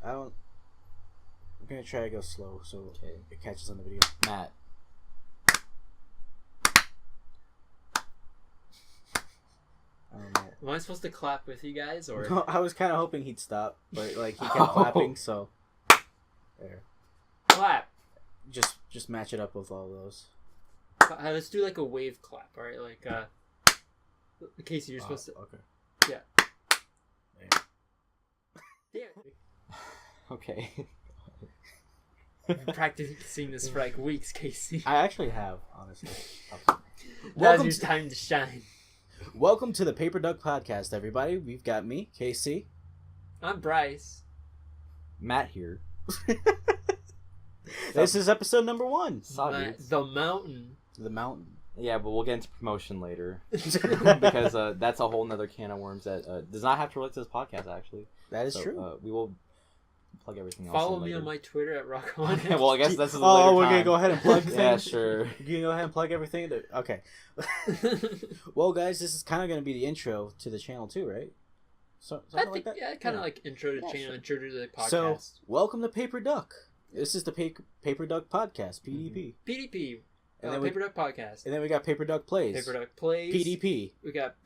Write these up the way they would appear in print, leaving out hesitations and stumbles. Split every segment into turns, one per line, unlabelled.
I don't. I'm gonna try to go slow so it catches on the video.
Matt.
Am I supposed to clap with you guys or?
No, I was kind of hoping he'd stop, but like he kept clapping, so there.
Clap.
Just match it up with all those.
Let's do like a wave clap, all right? Like Casey, you're supposed to.
Okay.
Yeah.
There.
Okay.
I've been practicing this for like weeks, Casey.
I actually have, honestly.
Now's your time to shine.
Welcome to the Paper Duck Podcast, everybody. We've got me, Casey.
I'm Bryce.
Matt here.
This is episode number 1.
The Mountain.
The Mountain.
Yeah, but we'll get into promotion later. Because that's a whole nother can of worms that does not have to relate to this podcast, actually.
That is true.
We will plug everything else.
Follow me on my Twitter at RockOn.
Well, I guess that's a
later
time.
We're going to go ahead and plug things.
Yeah, sure.
You can go ahead and plug everything. Okay. Well, guys, this is kind of going to be the intro to the channel, too, right?
I think, yeah, kind of like intro to the channel,
sure.
intro to the podcast.
So, welcome to Paper Duck. This is the Paper Duck Podcast, PDP.
PDP.
And then
Paper Duck Podcast.
And then we got Paper Duck Plays.
Paper Duck Plays.
PDP.
We got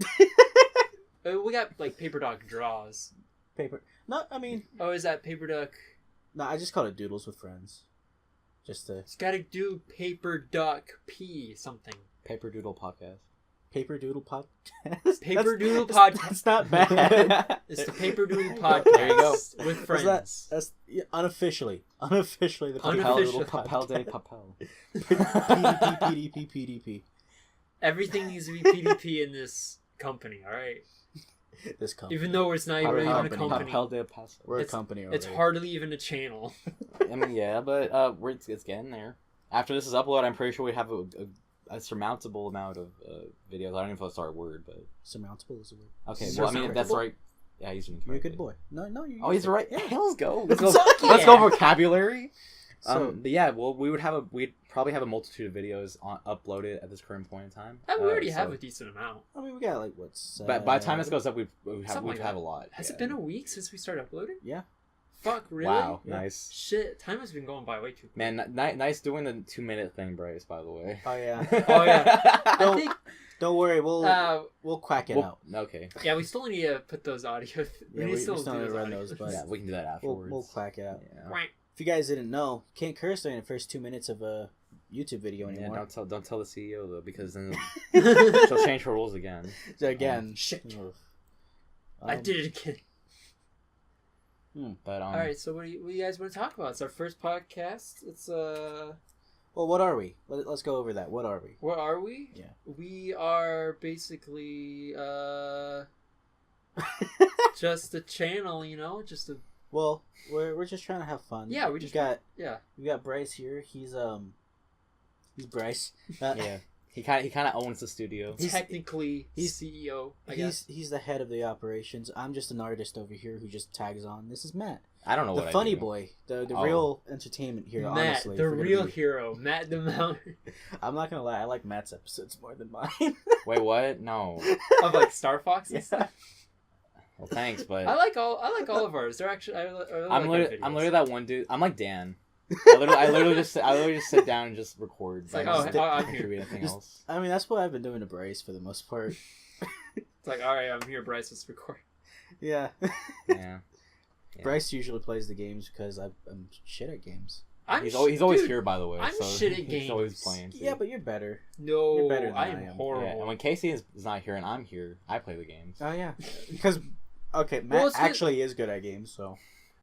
like Paper Duck Draws.
No, I mean...
Oh, is that Paper Duck?
No, I just called it Doodles with Friends. Just to...
It's gotta do Paper Duck P something.
Paper Doodle Podcast.
Paper Doodle Podcast?
Paper Doodle Podcast.
That's not bad.
It's the Paper Doodle Podcast.
There you go.
With friends.
That's unofficially the
Papel Doodle Papel Day Papel.
PDP.
Everything needs to be PDP in this company, alright?
This company.
Even though it's not really even a company.
Papel Day Papel.
We're a company already.
It's hardly even a channel.
I mean, yeah, but it's getting there. After this is uploaded, I'm pretty sure we have a surmountable amount of videos. I don't even know if that's the right word, but...
Surmountable is a word.
Okay, well, I mean, that's right. Yeah, he's doing
You're a good boy. No, you're...
Oh, he's right.
Yeah,
let's go.
Let's
go vocabulary.
So,
but yeah, well, we'd probably have a multitude of videos uploaded at this current point in time.
We already have a decent amount.
I mean, we got like
But by the time this goes up, we'd
like
have a lot.
Has it been a week since we started uploading?
Yeah.
Fuck, really?
Wow,
Yeah.
nice.
Shit, time has been going by way too quick.
Man, nice doing the 2-minute thing, Bryce, by the way.
Oh, yeah.
Oh, yeah. I think...
Don't worry, we'll quack it out.
Okay.
Yeah, we still need to put those audio...
We still need to run those, but...
Yeah, we can do that afterwards.
We'll quack it out.
Yeah.
If you guys didn't know, can't curse during the first 2 minutes of a YouTube video anymore.
Yeah, don't tell the CEO, though, because then she'll change her rules again.
Again.
Shit. I did it again.
But
Alright, so what do you guys want to talk about? It's our first podcast. It's
Well, what are we? Let's go over that. What are we?
What are we?
Yeah.
We are basically just a channel, just a...
Well, we're just trying to have fun.
Yeah,
we got Bryce here. He's Bryce.
yeah. He kind of owns the studio.
He's CEO, I guess.
He's the head of the operations. I'm just an artist over here who just tags on. This is Matt.
I don't know
the
what
funny
I do.
boy, the real entertainment here.
Matt,
honestly,
the real hero, Matt the Mountain.
I'm not gonna lie, I like Matt's episodes more than mine.
Wait, what? No.
Of like Star Fox and stuff.
Well, thanks, but
I like all of ours. They're actually
I'm literally that one dude. I'm like Dan. I literally just sit down and just record.
It's like,
I'm
here.
Anything else.
I mean, that's what I've been doing to Bryce for the most part.
It's like, all right, I'm here, Bryce. Let's record.
Yeah.
Yeah.
Bryce usually plays the games because I'm shit at games.
He's always here, by the way.
I'm shit at games.
He's always playing. Too.
Yeah, but you're better.
No,
you're better than
I am horrible.
Yeah, and when Casey is not here and I'm here, I play the games.
Oh yeah, because Matt actually is good at games, so.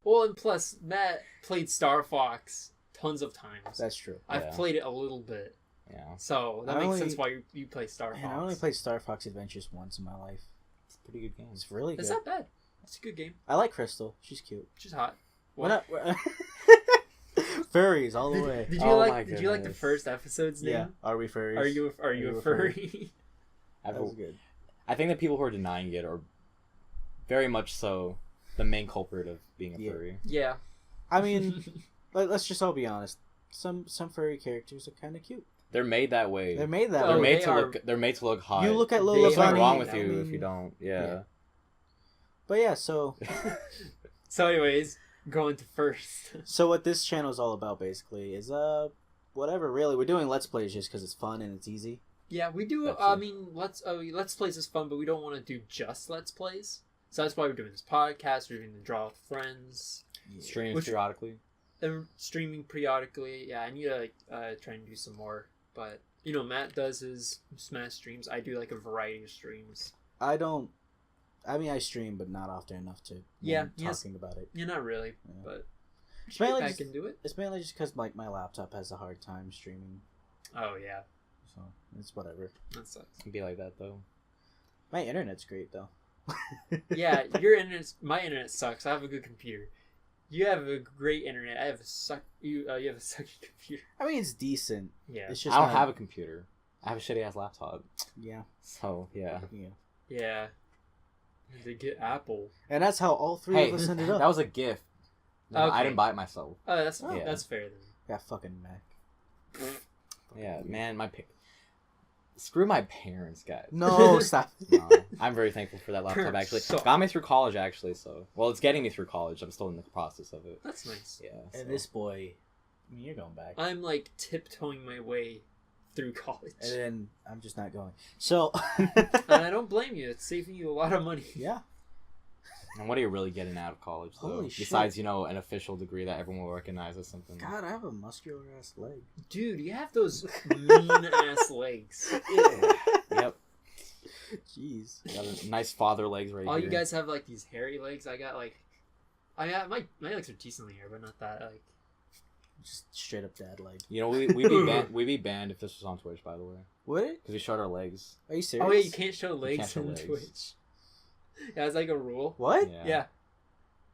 Well, and plus Matt played Star Fox tons of times.
That's true.
I've played it a little bit.
Yeah.
So that makes sense why you play Star Fox.
I only played Star Fox Adventures once in my life.
It's a pretty good game.
It's really good.
It's not bad. It's a good game.
I like Crystal. She's cute.
She's hot.
We're furries all the way.
Did you like the first episode's name?
Yeah. Are we furries?
Are you a furry?
That was good.
I think the people who are denying it are very much so the main culprit of being a furry.
Yeah.
I mean, let's just all be honest. Some furry characters are kind of cute.
They're made that way.
They're made that
way. They're made to look hot.
You look at Lola Bunny.
There's something wrong with you if you don't. Yeah.
But yeah, so.
So, anyways, going to first.
So what this channel is all about basically is whatever really. We're doing Let's Plays just because it's fun and it's easy.
Yeah, we do.
That's
I
it.
mean, Let's Plays is fun, but we don't want to do just Let's Plays. So that's why we're doing this podcast. We're doing the Draw with Friends,
Streaming
Which-
periodically.
and streaming periodically. Yeah, I need to try and do some more. But you know, Matt does his Smash streams. I do like a variety of streams.
I don't. I mean, I stream, but not often enough to.
Yeah,
talking about it.
Yeah, not really,
Yeah.
but
It's mainly
I
just-
can do it.
It's mainly just because like my laptop has a hard time streaming,
Oh yeah,
so it's whatever.
that sucks.
It can be like that though.
My internet's great though.
Yeah, my internet sucks. I have a good computer. You have a great internet. I have you have a sucky computer.
I mean, it's decent.
Yeah.
It's just
I don't
not-
have a computer. I have a shitty ass laptop.
Yeah,
So yeah.
yeah.
Yeah. They get Apple.
And that's how all three
Hey,
of us ended up.
that was a gift. No,
Okay.
I didn't buy it myself.
Oh, that's
Oh.
that's fair then.
Yeah, fucking Mac.
Yeah, man, screw my parents, guys.
No, stop.
No, I'm very thankful for that laptop.
Parents
Actually,
suck.
got me through college. Actually, so well, it's getting me through college. I'm still in the process of it.
That's nice.
Yeah.
And
so.
this boy, I mean, you're going back.
I'm like tiptoeing my way through college.
And then I'm just not going. So,
And I don't blame you. It's saving you a lot of money.
yeah.
And what are you really getting out of college, though?
Holy shit.
Besides, an official degree that everyone will recognize as something.
God, I have a muscular ass leg.
Dude, you have those mean ass legs.
Yep.
Jeez.
Got a nice father legs right
All
here.
you guys have like these hairy legs. I got my legs are decently hairy, but not that like.
Just straight up dad leg.
We'd be banned if this was on Twitch, by the way,
Would it?
because we showed our legs.
Are you serious?
Oh yeah, you can't show legs
can't show
on
legs.
Twitch. Yeah, it's like a rule.
What?
Yeah.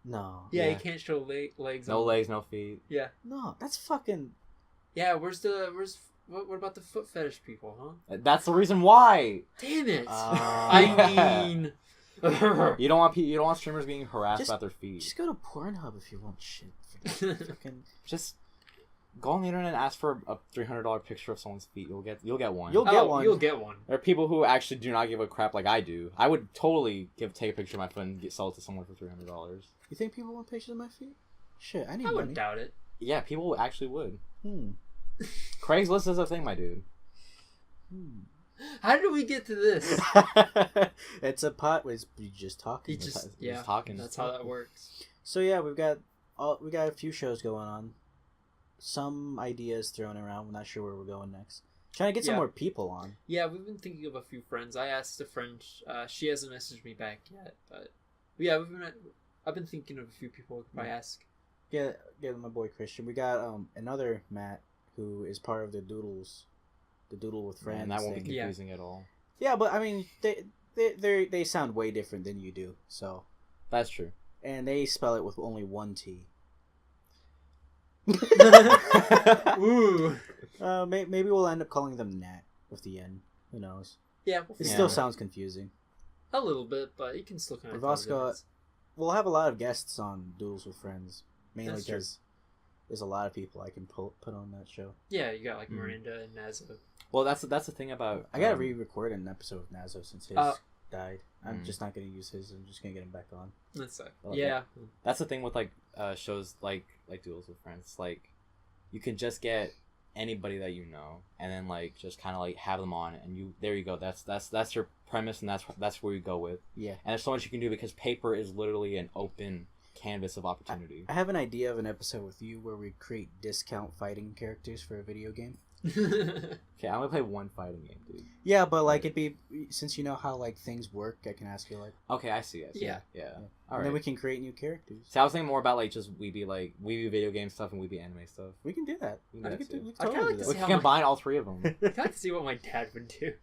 No.
Yeah,
Yeah.
you can't show legs.
No
on...
legs, no feet.
Yeah.
No, that's fucking.
Yeah, what about the foot fetish people, huh?
That's the reason why.
Damn it!
Yeah.
I mean,
You don't want streamers being harassed
Just-
about their feet.
Just go to Pornhub if you want shit. Fucking.
Just go on the internet and ask for a $300 picture of someone's feet. You'll get one.
You'll get one.
You'll get one.
There are people who actually do not give a crap like I do. I would totally take a picture of my foot and sell it to someone for $300.
You think people want pictures of my feet? Shit, I need
I
money.
wouldn't doubt it.
Yeah, people actually would.
Hmm.
Craigslist is a thing, my dude.
How did we get to this?
It's a pot. Was you just talking?
He just
We're just talking.
That's how that works.
So yeah, we got a few shows going on. Some ideas thrown around. We're not sure where we're going next. Trying to get some
Yeah.
more people on.
Yeah, we've been thinking of a few friends. I asked a friend. She hasn't messaged me back yet, but yeah, I've been thinking of a few people if I ask.
Yeah, my boy Christian. We got another Matt who is part of the Doodle with Friends.
And that won't be
thing.
Yeah.
confusing at all.
Yeah, but I mean, they sound way different than you do. So,
That's true.
and they spell it with only one T.
Ooh.
Maybe we'll end up calling them Nat with the N. Who knows?
Yeah,
It
Yeah.
still sounds confusing.
a little bit, but you can still kind of.
We've also got- We'll have a lot of guests on Doodles with Friends, mainly
That's true.
because there's a lot of people I can put on that show.
Yeah, you got like
Mhm.
Miranda and Nazo.
Well, that's the thing about.
I gotta re-record an episode with Nazo since his died. I'm
Mm.
just not gonna use his. I'm just gonna get him back on.
That's it.
Okay.
Yeah.
That's the thing with shows like Duels with Friends. Like, you can just get anybody that you know, and then just kind of have them on, and there you go. That's your premise, and that's where you go with.
Yeah.
And there's so much you can do because paper is literally an open canvas of opportunity.
I have an idea of an episode with you where we create discount fighting characters for a video game.
Okay, I'm gonna play one fighting game, dude.
Yeah, but it'd be since you know how things work, I can ask you
Okay, I see.
Yeah.
Yeah.
and
All
then
right.
we can create new characters.
See, I was thinking more about just we video game stuff and we anime stuff.
We can do that.
We can do that too.
we
I kinda
totally
like
do
to
We
that.
see
can combine all three of them.
I'd like to see what my dad would do.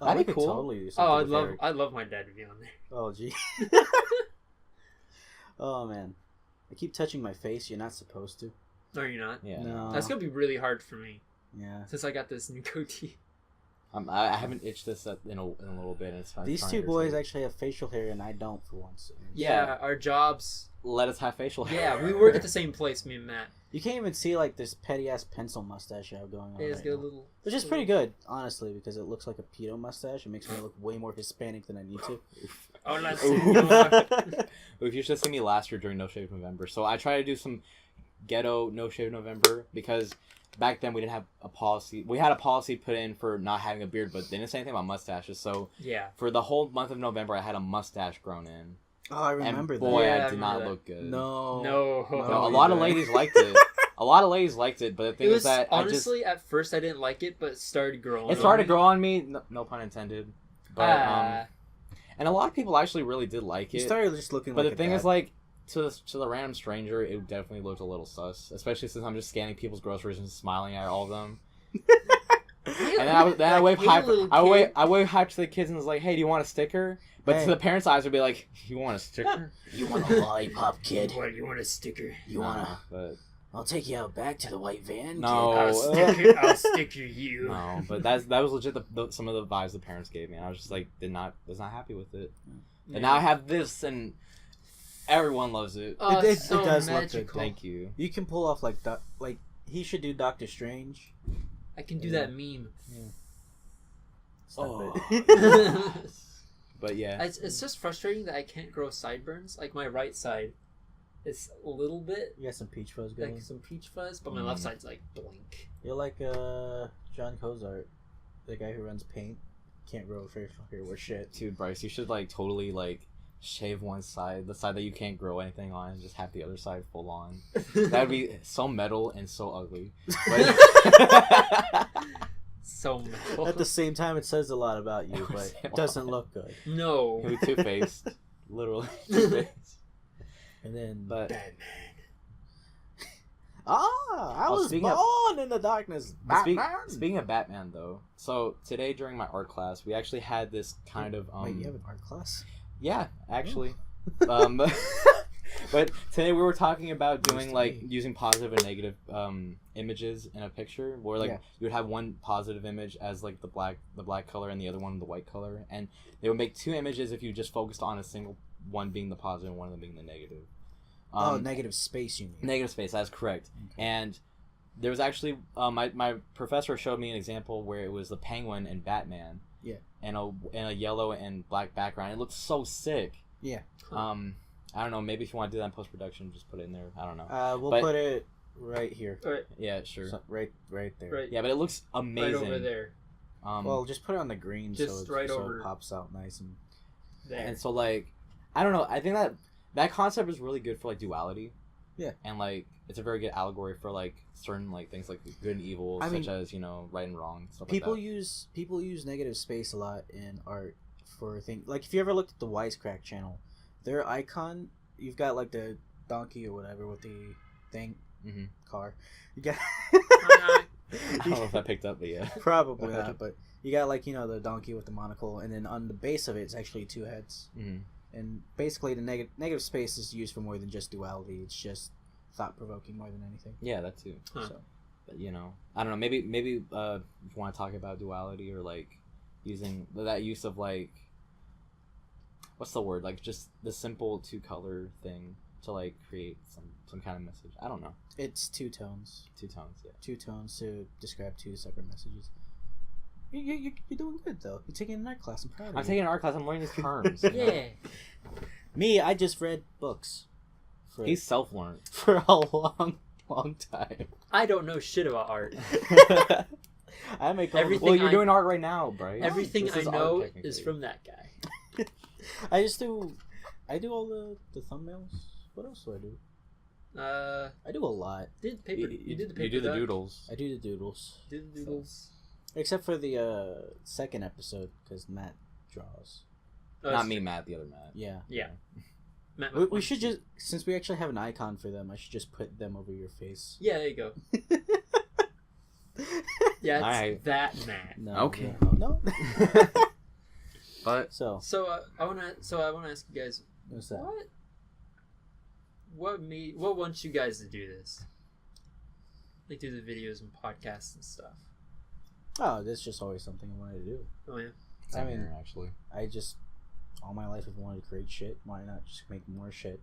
Oh,
That'd
we
be
could
cool.
Totally do something
Oh,
with Eric.
I'd love my dad to be on there.
Oh gee. Oh man, I keep touching my face. You're not supposed to.
No, you're not.
Yeah.
No.
That's gonna be really hard for me
Yeah.
since I got this new goatee.
I haven't itched this in a little bit. And it's fine.
These two boys actually have facial hair, and I don't for once.
Yeah, our jobs.
let us have facial hair.
Yeah, we work at the same place, me and Matt.
You can't even see this petty ass pencil mustache I have going on.
Yeah, it's
right
got a
now.
little.
Which is pretty good, honestly, because it looks like a pedo mustache. It makes me look way more Hispanic than I need to.
Oh, let's
Ooh.
see.
if you should see me last year during No Shave November. So I try to do some ghetto No Shave November because back then we didn't have a policy. We had a policy put in for not having a beard, but they didn't say anything about mustaches. So
Yeah.
for the whole month of November, I had a mustache grown in.
Oh, I remember
and
that.
boy,
Yeah,
I
I
did not
remember
look good.
No.
No.
No, a lot of ladies liked it. A lot of ladies liked it, but the thing
It
is
was
that
honestly at first I didn't like it, but it started growing.
it started to grow on me. No pun intended. But
Ah.
and a lot of people actually really did like
You
it.
started just looking
But
like
the thing
a
is,
dad.
like, to the random stranger, it definitely looked a little sus. Especially since I'm just scanning people's groceries and smiling at all of them. And then I wave hype. I wave hype to the kids and was like, "Hey, do you want a sticker?" But
Hey.
to the parents' eyes, would be like, "You want a sticker?"
You want a lollipop, kid?
You want a sticker?
You wanna?
But
I'll take you out back to the white van.
No.
kid.
I'll sticker you.
no, but that was legit. Some of the vibes the parents gave me. I was just like, was not happy with it. And now I have this, and everyone loves it.
Oh,
It-
it's
it
so
does look
magical.
good.
Thank you.
You can pull off like he should do Doctor Strange.
I can do that meme.
Stop
Oh.
it.
But yeah,
It's just frustrating that I can't grow sideburns. Like my right side, it's a little bit
You got some peach fuzz going.
like some peach fuzz, but my left side's like blank.
You're like John Cozart, the guy who runs paint. Can't grow facial hair or shit.
dude, Bryce, you should like totally like shave one side, the side that you can't grow anything on, and just have the other side full on. That'd be so metal and so ugly. But...
So metal.
At the same time, it says a lot about you, but it doesn't look good.
No.
He'll be two-faced, literally two-faced.
And then,
But
Batman.
I was
speaking of-
born in the darkness. Batman.
speaking of Batman, though, so today during my art class, we actually had this kind of
Wait, you have an art class?
yeah, actually. But today we were talking about doing like using positive and negative images in a picture, where like
Yeah.
you would have one positive image as like the black color and the other one the white color, and they would make two images if you just focused on a single one being the positive and one of them being the negative.
Negative space, you mean?
Negative space, that's correct.
Okay.
And there was actually my professor showed me an example where it was the Penguin and Batman.
Yeah.
And a yellow and black background. It looked so sick.
Yeah.
I don't know. Maybe if you want to do that in post production, just put it in there. I don't know.
We'll
But-
put it right here.
Right,
Yeah, sure.
So, right there.
right,
Yeah, but it looks
right
amazing.
over there.
Well, just put it on the green
Just
so
right
so
over-
it pops out nice and.
There.
and so like, I don't know. I think that concept is really good for like duality.
Yeah.
And like, it's a very good allegory for like certain like things like good and evil,
I
such
mean,
as right and wrong, stuff
People
like
use negative space a lot in art for things like if you ever looked at the Wisecrack channel, their icon, you've got like the donkey or whatever with the thing
Mhm.
car. You got
that. I don't know if that picked up, but yeah.
probably not, but you got like the donkey with the monocle, and then on the base of it, it's actually two heads.
Mm-hmm.
And basically, the negative space is used for more than just duality. It's just thought provoking more than anything.
Yeah, that too.
Huh.
So
But I don't know. Maybe if you want to talk about duality or like using that use of like, what's the word? Like just the simple two color thing to like create some kind of message. I don't know.
it's two tones.
Two tones. Yeah.
Two tones to describe two separate messages. You're doing good though. You're taking an art class. I'm proud of you.
I'm taking an art class. I'm learning these terms. you know?
Yeah.
Me, I just read books. For,
He's self-learned.
for a long time.
I don't know shit about art.
I make all
Everything
Well, you're
I-
doing art right now, Bryce.
Everything
This
I
is art,
know
technically.
is from that guy.
I do all the thumbnails. What else do I do? I do a lot.
Did paper? You did the paper.
You do the
duck,
doodles.
I do the doodles.
Did the doodles.
Except for the second episode, because Matt draws.
Oh,
Not
it's-
me, Matt. The other Matt.
Yeah.
Yeah. Matt
We
McCoy.
should just, since we actually have an icon for them, I should just put them over your face.
Yeah, there you go. Yeah, it's
Alright.
that Matt.
No.
Okay.
No.
But
So,
So I wanna ask you guys
what's that?
what wants you guys to do this? Like do the videos and podcasts and stuff.
Oh, that's just always something I wanted to do.
Oh yeah.
Same
I mean-
here, actually.
I just, all my life, I've wanted to create shit. Why not just make more shit?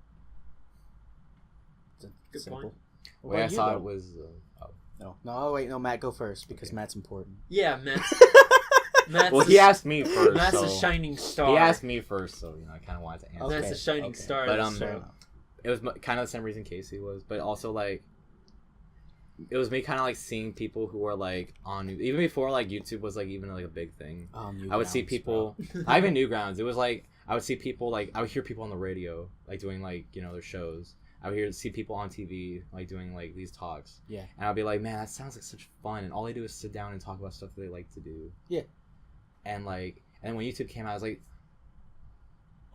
It's
Good
simple.
point.
The
What
way I
about you,
saw
though?
it was.
No, wait, no, Matt, go first because
Okay.
Matt's important.
Yeah, Matt. Matt's
Well, he asked me first.
Matt's
so
a shining star.
He asked me first, so I kind of wanted to answer.
That's a shining
okay.
star.
But
that's true.
it was kind of the same reason Casey was, but also like it was me kind of like seeing people who were like on even before like YouTube was like even like a big thing. I would see people. I even Newgrounds. It was like I would see people like I would hear people on the radio like doing like their shows. I would see people on TV like doing like these talks.
Yeah.
And I'd be like, man, that sounds like such fun, and all they do is sit down and talk about stuff that they like to do.
Yeah.
And when YouTube came out, I was like,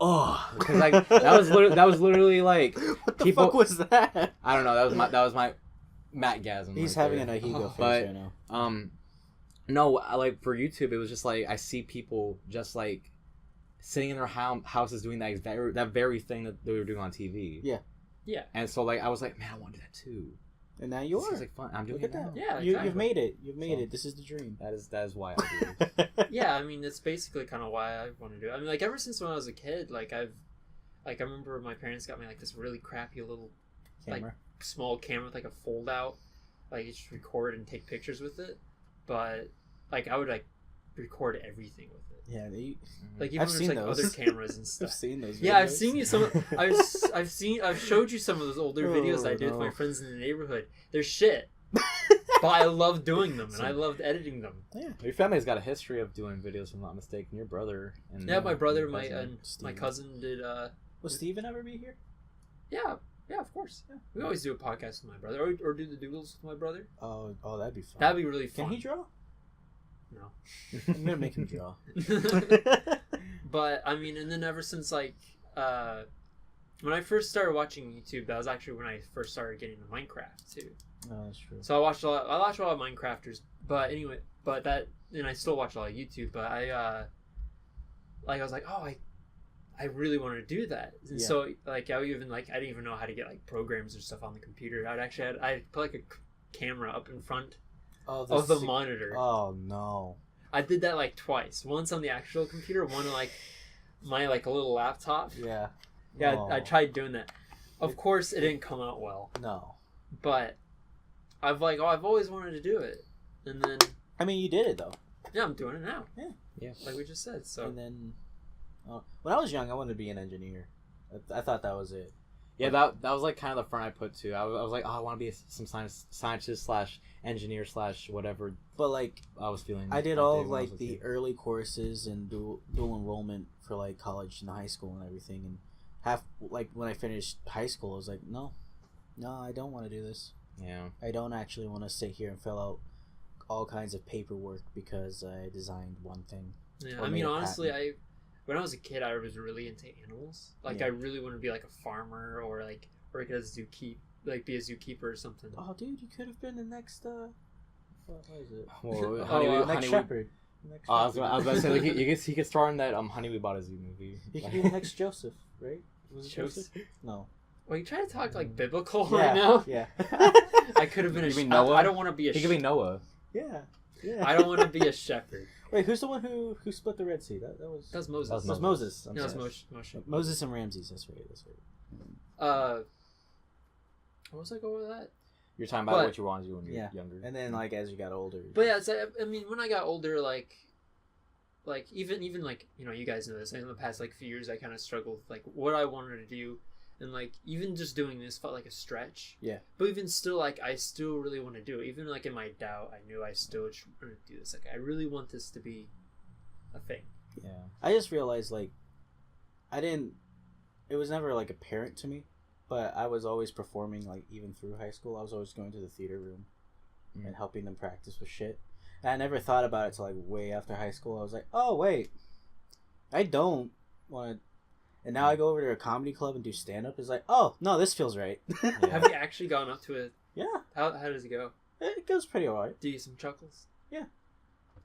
oh,
because like that was literally like
what the fuck was that?
I don't know. That was my Matt-gasm.
He's
right
having
there.
an Ahigo face
But
right now.
no, like for YouTube, it was just like I see people just like sitting in their houses doing that very thing that they were doing on TV.
Yeah.
Yeah.
And so like I was like, man, I want to do that too.
And now you
This
are.
is like fun. I'm doing
Look
it
at
now.
that.
Yeah,
You've
exactly.
made it. You've made
So-
it. This is the dream.
That is why I do it.
Yeah, I mean, it's basically kind of why I want to do it. I mean, like, ever since when I was a kid, like, I remember my parents got me, like, this really crappy little,
Camera.
small camera with, like, a fold-out. Like, you just record and take pictures with it. But, like, I would, like, record everything with it.
Yeah,
Like, even
I've
when
seen
there's, like,
those.
other cameras and
I've
stuff.
seen those.
Yeah, I've
videos.
seen you some. I've showed you some of those older videos I did with my
no.
friends in the neighborhood. They're shit, but I love doing them and I loved editing them.
Yeah.
Your family's got a history of doing videos, if I'm not mistaken. Your brother and
Yeah, my brother,
your
my
cousin.
my cousin did.
Will Steven ever be here?
Yeah, of course. Yeah, we always do a podcast with my brother, or do the doodles with my brother.
Oh, that'd be fun.
That'd be really fun.
Can he draw?
No.
I'm gonna make him draw.
But I mean, and then ever since like when I first started watching YouTube, that was actually when I first started getting into Minecraft too.
No, that's true.
So I watched a lot of Minecrafters, but anyway, and I still watch a lot of YouTube, but I was like, oh, I really wanted to do that. And
Yeah.
so like I didn't even know how to get like programs or stuff on the computer. I put like a camera up in front of the monitor.
Oh no.
I did that like twice. Once on the actual computer, one on like my like a little laptop.
Yeah.
Yeah,
No.
I tried doing that. Of course, it didn't come out well.
No.
But I've always wanted to do it, and then
I mean, you did it though.
yeah, I'm doing it now.
Yeah.
Like we just said. So
And then, when I was young, I wanted to be an engineer. I thought that was it.
Yeah, that was like kind of the front I put too. I was like, oh, I want to be some scientist / engineer / whatever.
But like,
I was feeling.
I did
that
all
day
of
when I was
like
a
the
kid.
early courses and dual enrollment for like college and high school and everything. And when I finished high school, I was like, no, I don't want to do this.
Yeah.
I don't actually want to sit here and fill out all kinds of paperwork because I designed one thing.
yeah,
Or
I
made
mean,
a
honestly,
patent.
when I was a kid, I was really into animals. Like
Yeah.
I really wanted to be like a farmer or be a zookeeper or something.
Oh, dude, you could have been the next. What is it?
Well,
Oh,
Next shepherd. Next
Oh, I was
shepherd.
about to say like he could star in that Honey We Bought a Zoo movie.
He could be the next Joseph, right? Was it
Joseph?
No.
Well, you try to talk like biblical
Yeah,
right now.
Yeah.
I could have been
You
a
mean
shepherd.
Noah?
I don't want to be a.
He could be Noah.
Yeah. Yeah.
I don't want to be a shepherd.
Wait, who's the one who split the Red Sea? That was.
That's Moses.
That
That was Moses. I'm
No, it's
sorry.
Moshe.
Moses and Ramses. That's right.
What was I going with that?
You're talking about
But-
what you wanted to do when you were
Yeah.
younger.
And then like as you got older.
But yeah, so, I mean, when I got older, like even like you guys know this. In the past like few years, I kind of struggled with like what I wanted to do, and like even just doing this felt like a stretch.
Yeah.
But even still, like I still really want to do it. Even like in my doubt, I knew I still want to do this. Like I really want this to be a thing.
Yeah.
I just realized like it was never like apparent to me, but I was always performing like even through high school. I was always going to the theater room and helping them practice with shit. And I never thought about it till like way after high school. I was like, oh wait, I don't want to. And now I go over to a comedy club and do stand up. It's like, oh no, this feels right.
Yeah.
Have you actually gone up to it?
Yeah,
How does it go?
it goes pretty alright.
Do you get some chuckles?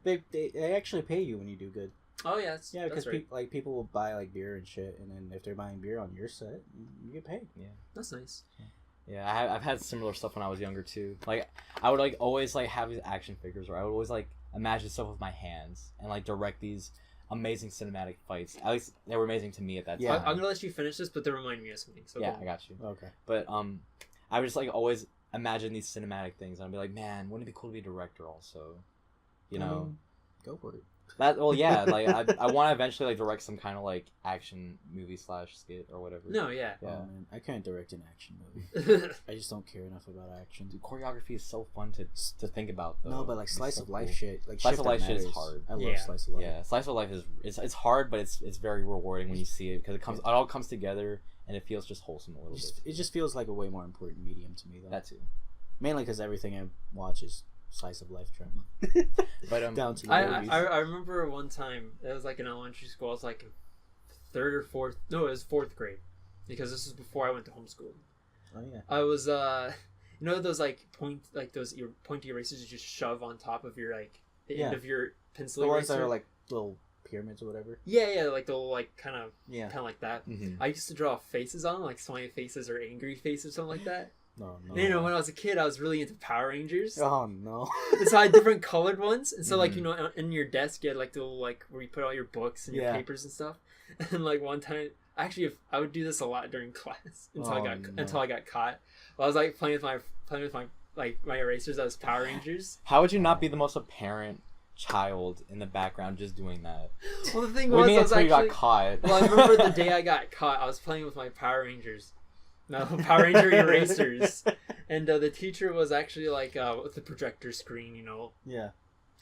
They actually pay you when you do good.
Oh yeah, that's,
Yeah, because
that's right.
people will buy like beer and shit, and then if they're buying beer on your set, you get paid.
That's nice.
Yeah, I've had similar stuff when I was younger too. Like I would like always like have these action figures, or I would always like imagine stuff with my hands and like direct these amazing cinematic fights. At least they were amazing to me at that
Yeah.
time.
I'm gonna let you finish this, but they remind me of something. So
yeah,
go
I got you.
Okay.
But I would just like always imagine these cinematic things, and I'd be like, man, wouldn't it be cool to be a director also? You know?
Go for it.
That well, yeah. Like I want to eventually like direct some kind of like action movie / skit or whatever.
No, yeah.
Yeah.
Oh, man, I can't direct an action movie.
yeah,
I just don't care enough about action.
Dude, choreography is so fun to think about. Though.
No, but like
It's
slice
so
of life
cool.
shit. Like
Slice
shit
of
that
life shit is
matters.
hard.
I love
Yeah.
slice of life.
Yeah, slice of life is it's hard, but it's very rewarding when you see it because it all comes together and it feels just wholesome a little bit.
It just feels like a way more important medium to me though.
That too.
Mainly because everything I watch is slice of life drama.
But
Down to the
I
movies.
remember one time it was like in elementary school. I was like in third or fourth. No, it was fourth grade, because this is before I went to homeschool.
Oh yeah.
I was you know those pointy erasers you just shove on top of your like the end
Yeah.
of your pencil
The ones
eraser.
that are like little pyramids or whatever.
yeah, like the little like kind of
Yeah.
like that.
Mm-hmm.
I used to draw faces on them, like smiley faces or angry faces, something like that.
No.
And, you know, when I was a kid, I was really into Power Rangers.
Oh no.
And so I had different colored ones. And so, like,
Mhm.
you know, in your desk, you had, like, the little, like, where you put all your books and your
Yeah.
papers and stuff. And, like, one time, actually, I would do this a lot during class until I got caught. I was, like, playing with my my erasers as Power Rangers.
How would you not be the most apparent child in the background just doing that?
Well, the thing
What do you
was,
mean
I was
until you
actually...
got caught?
Well, I remember the day I got caught, I was playing with my Power Rangers. No, Power Ranger erasers. And the teacher was actually, like, with the projector screen, you know.
Yeah.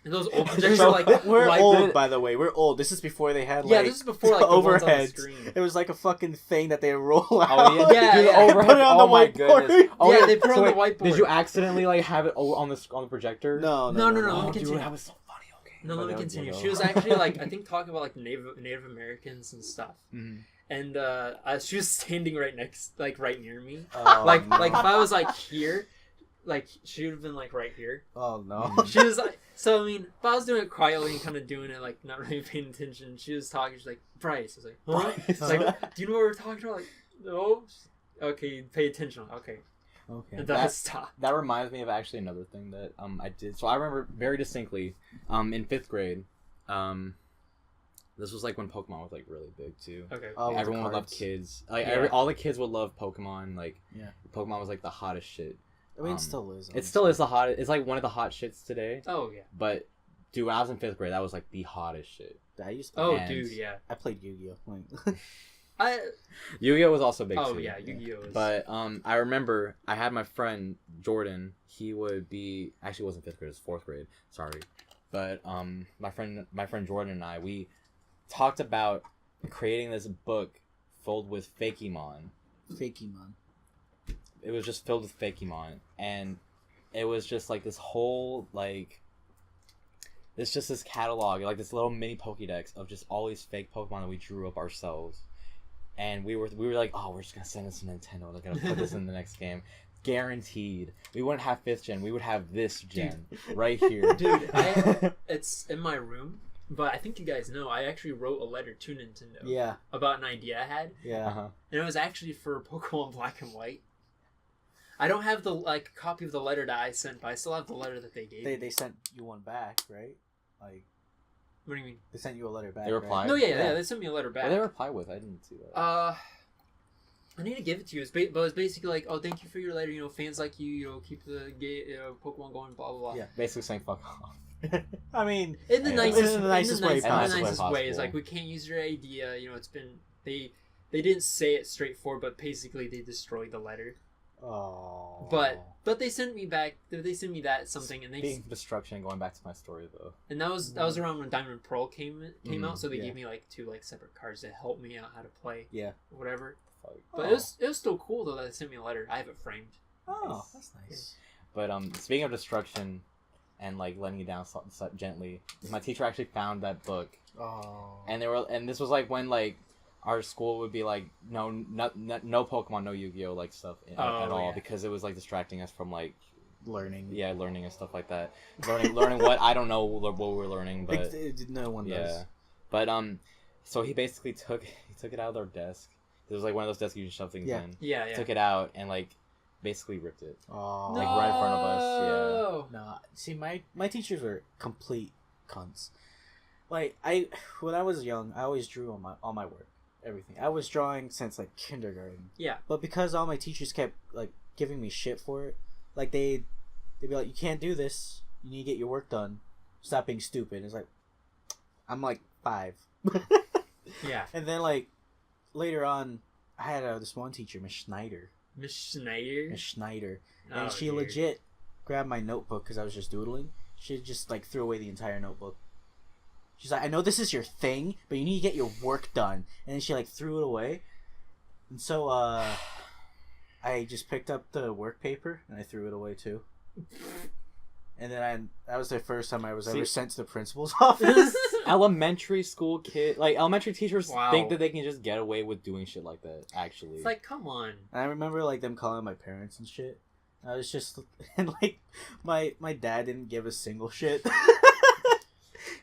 And those old projectors are, like...
We're
like,
old, by the way. We're old. This is before they had like
Yeah, this is before, like, the ones on the
overheads.
screen.
It was like a fucking thing that they roll out.
Oh yeah,
Yeah,
dude,
yeah.
overhead.
Put it on
oh
the
my
whiteboard.
goodness. Oh,
Yeah, they put it on the
wait,
whiteboard.
Did you accidentally like have it on the projector?
No.
No.
Oh,
Let me
dude,
continue.
that was so funny. Okay.
No, let me continue.
Go.
She was actually, like, I think talking about, like, Native Americans and stuff.
Mhm.
And she was standing right near me.
Oh,
Like
no.
if I was, like, here, like, she would have been, like, right here.
Oh no.
She was like, so I mean, if I was doing it quietly and kind of doing it, like, not really paying attention, she was talking, she's like, Bryce. I was like, huh?
Bryce.
Like, do you know what we're talking about? Like, no. Okay, pay attention. Okay.
Okay.
And then I stopped.
That reminds me of actually another thing that I did. So I remember very distinctly, in 5th grade, this was like when Pokemon was like really big too.
Okay.
Oh, with
Everyone would love
cards.
kids. Like
Yeah.
all the kids would love Pokemon. Like
Yeah.
Pokemon was like the hottest shit.
I mean, it still is.
It still is the hottest. It's like one of the hot shits today.
Oh, yeah.
But dude, when I was in 5th grade, that was like the hottest shit.
I used to.
Oh,
And-
dude, yeah.
I played Yu-Gi-Oh. Like,
Yu-Gi-Oh was also big
Oh,
too.
yeah, Yu-Gi-Oh! Is...
But I remember I had my friend Jordan. He would be actually it wasn't 5th grade, it was 4th grade. Sorry, but my friend Jordan and I, we talked about creating this book filled with Fakemon.
Fakemon.
It was just filled with Fakemon, and it was just like this whole like. It's just this catalog, like this little mini Pokédex of just all these fake Pokemon that we drew up ourselves. And we were like, oh, we're just gonna send this to Nintendo. They're gonna put this in the next game, guaranteed. We wouldn't have 5th gen. We would have this gen right here,
Dude, it's in my room, but I think you guys know I actually wrote a letter to Nintendo
Yeah.
about an idea I had,
Yeah.
Uh-huh.
and it was actually for Pokemon Black and White. I don't have the like copy of the letter that I sent, but I still have the letter that they gave.
They sent you one back, right? Like
What do you mean?
they sent you a letter back.
They replied?
No, yeah,
Yeah.
they sent me a letter back.
What did they reply with? I didn't see that.
I need to give it to you. But it was basically like, oh, thank you for your letter. You know, fans like you, keep the Pokemon going. Blah blah blah.
Yeah.
Basically saying fuck off.
I mean,
In the
Yeah.
nicest,
In the nicest way
in the
possible.
nicest way, it's
possible.
like we can't use your idea. You know, it's been they didn't say it straightforward, but basically they destroyed the letter.
Oh.
But they sent me back. They sent me that something, and
Speaking of destruction, going back to my story though.
and that was around when Diamond and Pearl came out. So they
yeah.
gave me like 2 like separate cards that helped me out how to play.
Yeah.
Whatever.
Fuck.
But
Oh.
it was still cool though that they sent me a letter. I have it framed.
Oh, that's nice.
But speaking of destruction, and like letting you down so gently, my teacher actually found that book,
Oh.
and this was like when like our school would be like no Pokemon, no Yu-Gi-Oh like stuff at all
yeah.
because it was like distracting us from like
learning.
learning and stuff like that. Learning what I don't know what we're learning, but
No one does.
But so he basically took it out of their desk. It was like one of those desks you just shove things
Yeah.
in.
Yeah.
Took it out and like basically ripped it.
Oh.
Like, right in front of us,
No.
No, see, my teachers were complete cunts. Like when I was young, I always drew on my work, everything. I was drawing since like kindergarten.
Yeah.
But because all my teachers kept like giving me shit for it, like they'd be like, "You can't do this. You need to get your work done. Stop being stupid." It's like, I'm like 5.
Yeah.
And then like later on, I had this one teacher, Miss Schneider.
Miss Schneider.
Miss Schneider,
Oh,
and she
dear.
legit grabbed my notebook because I was just doodling. She just like threw away the entire notebook. She's like, I know this is your thing, but you need to get your work done. And then she like threw it away. And so I just picked up the work paper and I threw it away too. And then that was the first time I was ever sent to the principal's office.
Elementary school elementary teachers
Wow.
think that they can just get away with doing shit like that. Actually,
It's like, come on.
And I remember like them calling my parents and shit. I was just and like my dad didn't give a single shit.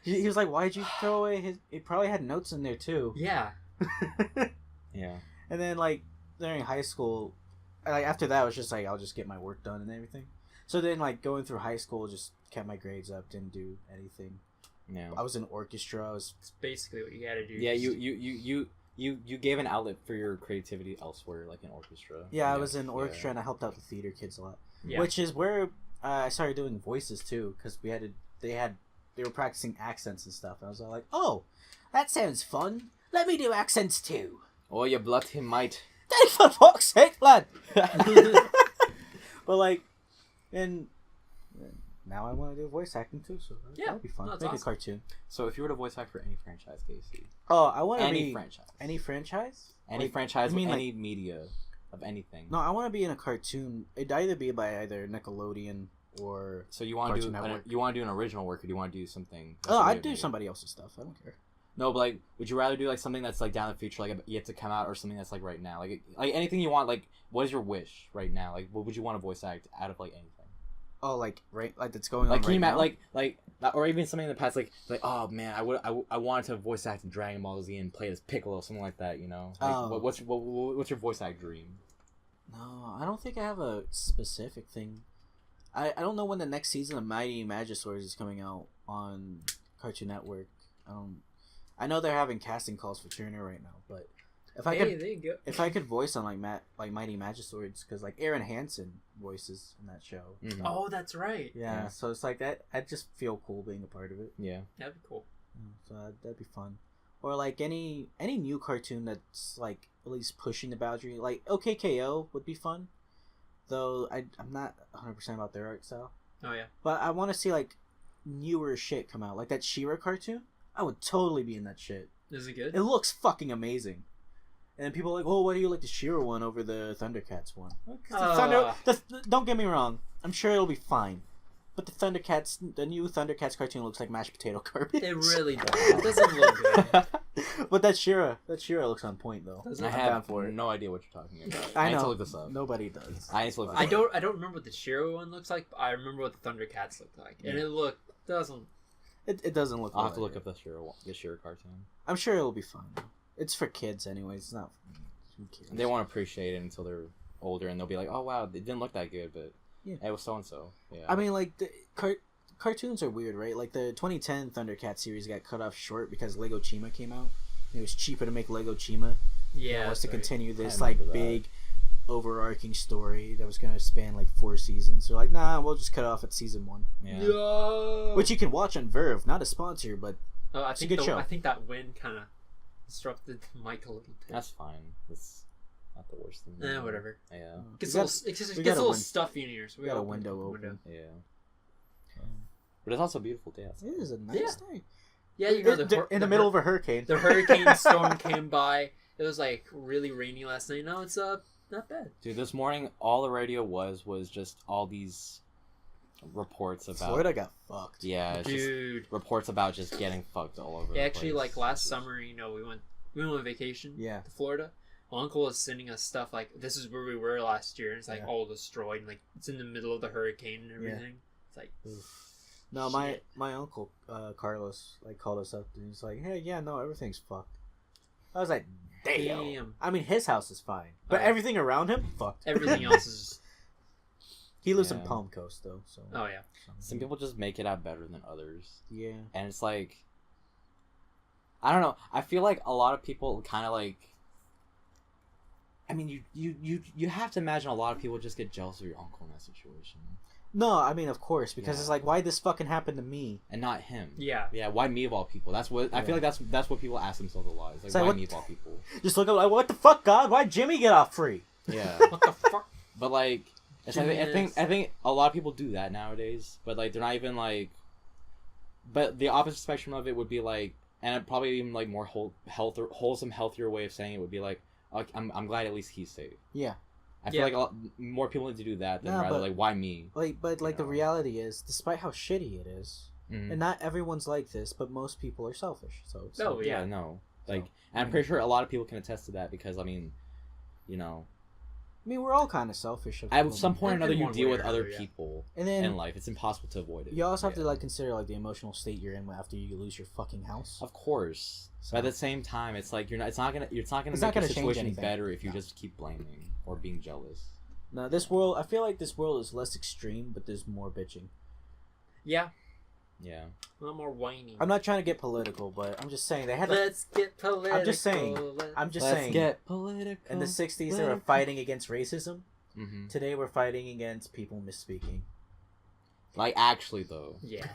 He was like, "Why'd you throw away his?" He probably had notes in there too.
Yeah.
yeah.
And then like during high school, like after that, I was just like, I'll just get my work done and everything. So then like going through high school, just kept my grades up, didn't do anything.
Yeah.
I was in orchestra. I was
It's basically what you gotta do.
Yeah, you gave an outlet for your creativity elsewhere, like in orchestra.
I was in orchestra and I helped out the theater kids a lot.
Yeah.
Which is where I started doing voices too, because they were practicing accents and stuff. And I was all like, oh, that sounds fun. Let me do accents too.
Oh, you bloody might.
Daddy, for fuck's sake, lad. But like, and now I want to do voice acting too, so
Yeah,
that'd be fun.
no, that's
Make a
awesome.
cartoon.
So if you were to voice act for any franchise, Casey,
Oh, I want to
any
be
franchise,
any franchise.
any
Like,
franchise,
you mean,
any media of anything.
No, I want to be in a cartoon. It'd either be by either Nickelodeon or.
So you want to
Cartoon
do
Network.
you want to do an original work, or do you want to do something? that's
Oh,
already
I'd do
made?
somebody else's stuff. I don't care.
No, but like, would you rather do like something that's like down the future, like yet to come out, or something that's like right now, like anything you want? Like, what is your wish right now? Like, what would you want to voice act out of like anything?
Oh, like that's going
Like,
on
can you
right now.
like, or even something in the past, like, oh man, I wanted to voice act in Dragon Ball Z and play as Piccolo, something like that, you know? Like,
Oh.
what's your voice act dream?
No, I don't think I have a specific thing. I don't know when the next season of Mighty Magiswords is coming out on Cartoon Network. I know they're having casting calls for Turner right now, but if I could
there you go.
if I could voice on like Mighty Magiswords, because like Aaron Hansen voices in that show.
Mhm.
Oh, that's right.
Yeah, so it's like that. I just feel cool being a part of it.
Yeah.
That'd be cool.
So that'd be fun. Or like any new cartoon that's like at least pushing the boundary. Like OKKO would be fun, though I'm not 100% about their art style.
Oh yeah.
But I want to see like newer shit come out, like that She-Ra cartoon. I would totally be in that shit.
Is it good?
It looks fucking amazing. And people are like, "Oh, why do you like the She-Ra one over the Thundercats one?" Well, 'cause don't get me wrong. I'm sure it'll be fine. But the new Thundercats cartoon looks like mashed potato garbage.
It really does. It doesn't look good.
But that She-Ra looks on point though.
Does
I
it?
I'm down
have
for it.
no idea what you're talking about.
I
need
know.
to look this up.
Nobody does.
I need to look this
I
up.
don't remember what the Shiro one looks like, but I remember what the Thundercats look like, and
Yeah.
doesn't.
It doesn't look.
I'll have to
like
look
it.
up the Shira cartoon.
I'm sure it'll be fun. It's for kids anyways. It's not. Who cares?
They won't appreciate it until they're older, and they'll be like, "Oh wow, it didn't look that good, but
Yeah.
it was so and so." Yeah.
I mean, like the cartoons are weird, right? Like the 2010 Thundercats series got cut off short because Lego Chima came out. It was cheaper to make Lego Chima.
Yeah.
Was to
that's right.
continue this
I
like
remember that.
big, overarching story that was gonna span like 4 seasons. They're like, nah, we'll just cut off at season 1,
yeah.
No.
which you can watch on Verve. Not a sponsor, but
Oh, I
it's a
think
good show.
I think that wind kind of disrupted the mic a little bit.
That's fine. That's not the worst thing.
Whatever.
Yeah.
Gets
We
a
got-
little, it just
we
gets
got
a
a
little
win-
stuffy in here, so
we got a window open.
Yeah. But it's also a beautiful day outside.
it is a nice day.
Yeah, you know
In the middle of a hurricane.
the hurricane storm came by. It was like really rainy last night. No, it's not bad.
Dude, this morning all the radio was just all these reports about
Florida got fucked.
Yeah, it's just
Dude.
reports about just getting fucked all over.
Yeah,
the
actually,
place.
like last summer, you know, we went on vacation
Yeah.
to Florida. My uncle was sending us stuff like, this is where we were last year, and it's like
Yeah.
all destroyed, and like it's in the middle of the hurricane and everything. It's like,
No,
shit.
my uncle Carlos like called us up and he's like, "Hey, yeah, no, everything's fucked." I was like, "Damn." I mean, his house is fine, but
Oh.
everything around him fucked.
Everything else is.
He lives in
Yeah.
Palm Coast though, so
Oh yeah.
some people just make it out better than others.
yeah.
And it's like, I don't know. I feel like a lot of people kind of like. I mean, you have to imagine a lot of people just get jealous of your uncle in that situation.
No, I mean, of course, because
Yeah.
it's like, why this fucking happened to me?
and not him.
Yeah.
Yeah, why me of all people? That's what I feel like. That's what people ask themselves a lot. It's like,
It's like,
why
what-
me of all people?
Just look up like, what the fuck, God? Why'd Jimmy get off free?
Yeah,
What the fuck?
but like, it's, I think a lot of people do that nowadays. But like, they're not even like. But the opposite spectrum of it would be like, and probably even like more wholesome, healthier way of saying it would be like, I'm glad at least he's safe.
Yeah.
I feel like a lot more people need to do that than
Nah,
rather
but-
like why me.
But
You
the
know.
reality is, despite how shitty it is,
Mhm.
and not everyone's like this, but most people are selfish. So it's
Oh,
like,
yeah.
No, like,
So,
and I'm pretty sure a lot of people can attest to that because I mean, you know,
I mean, we're all kind of selfish.
at some point or
In
another, you
one
deal
way
with
or
other
another, yeah.
people
and then
in life. It's impossible to avoid it.
you also have to
Yeah.
like consider like the emotional state you're in after you lose your fucking house.
Of course,
So-
but at the same time, it's like you're not. It's not gonna. It's not gonna
It's
make
not
your
gonna change
situation
anything.
better if you
No.
just keep blaming or being jealous.
Now, this world, I feel like this world is less extreme, but there's more bitching.
Yeah.
Yeah.
A lot more whining.
I'm not trying to get political, but I'm just saying they had.
Let's get political.
I'm just saying. I'm just saying.
get political.
In the '60s, they were fighting against racism.
Mm-hmm.
Today, we're fighting against people misspeaking.
Like actually though.
Yeah.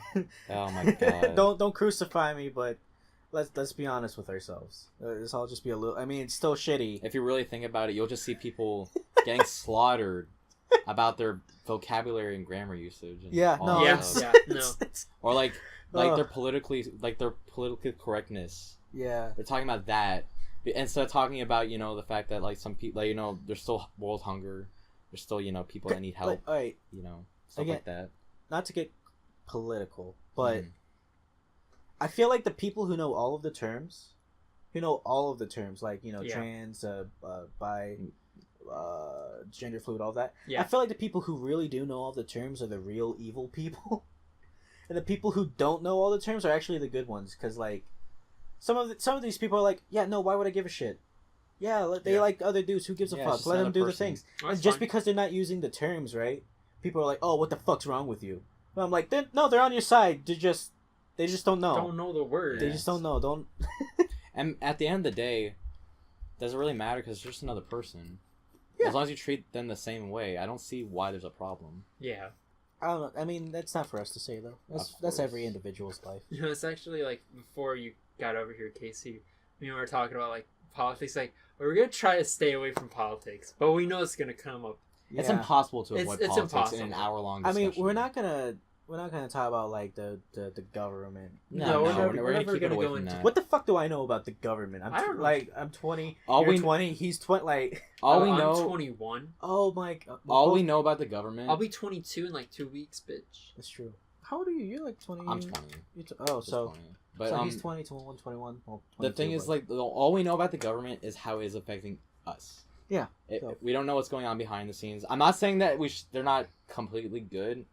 Oh my god.
don't crucify me, but let's be honest with ourselves. This all just be a little. I mean, it's still shitty.
If you really think about it, you'll just see people getting slaughtered about their vocabulary and grammar usage. And
Yeah,
all
no,
that
Yeah,
stuff.
yeah, no.
it's-
Or like
Ugh.
their political correctness.
yeah.
They're talking about that instead of talking about the fact that like some people there's still world hunger. There's still people that need help.
Like, all right,
Stuff
Again,
like that.
not to get political, but
Mhm.
I feel like the people who know all of the terms, like
Yeah.
trans, bi, gender fluid, all that.
Yeah.
I feel like the people who really do know all the terms are the real evil people, and the people who don't know all the terms are actually the good ones. Because like some of these people are like, yeah, no, why would I give a shit? Yeah, they
Yeah.
like other dudes. Who gives a
Yeah, it's
fuck?
just
Let them
another
do the
person.
things.
That's
And just
fine.
because they're not using the terms right, people are like, oh, what the fuck's wrong with you? But I'm like, they're on your side. They just don't know.
Don't know the word.
They just don't know. Don't.
And at the end of the day, does it really matter? Because it's just another person.
Yeah.
As long as you treat them the same way, I don't see why there's a problem.
Yeah.
I don't know. I mean, that's not for us to say though. That's
course.
every individual's life.
You know, it's actually like before you got over here, Casey, we were talking about like politics. Like, we're gonna try to stay away from politics, but we know it's gonna come up.
It's
Yeah.
impossible to
It's-
avoid
it's
politics in an
impossible.
hour-long
I
discussion.
mean, we're not gonna talk about like the government.
No, we're
we're
never
gonna keep it
gonna
away
go
from
into-
that.
What the fuck do I know about the government?
I don't know.
I'm 20.
All
You're
we
20. He's 20. Like,
all we
I'm
know
21.
oh my god.
all we know about the government.
I'll be 22 in like 2 weeks, bitch.
That's true. How old are you? You're like 20.
I'm 20.
Oh,
Just
so
20. But
so he's 20, 21, 21. Well,
the
22,
thing is,
but-
like, all we know about the government is how it is affecting us.
Yeah,
It,
so-
We don't know what's going on behind the scenes. I'm not saying that they're not completely good.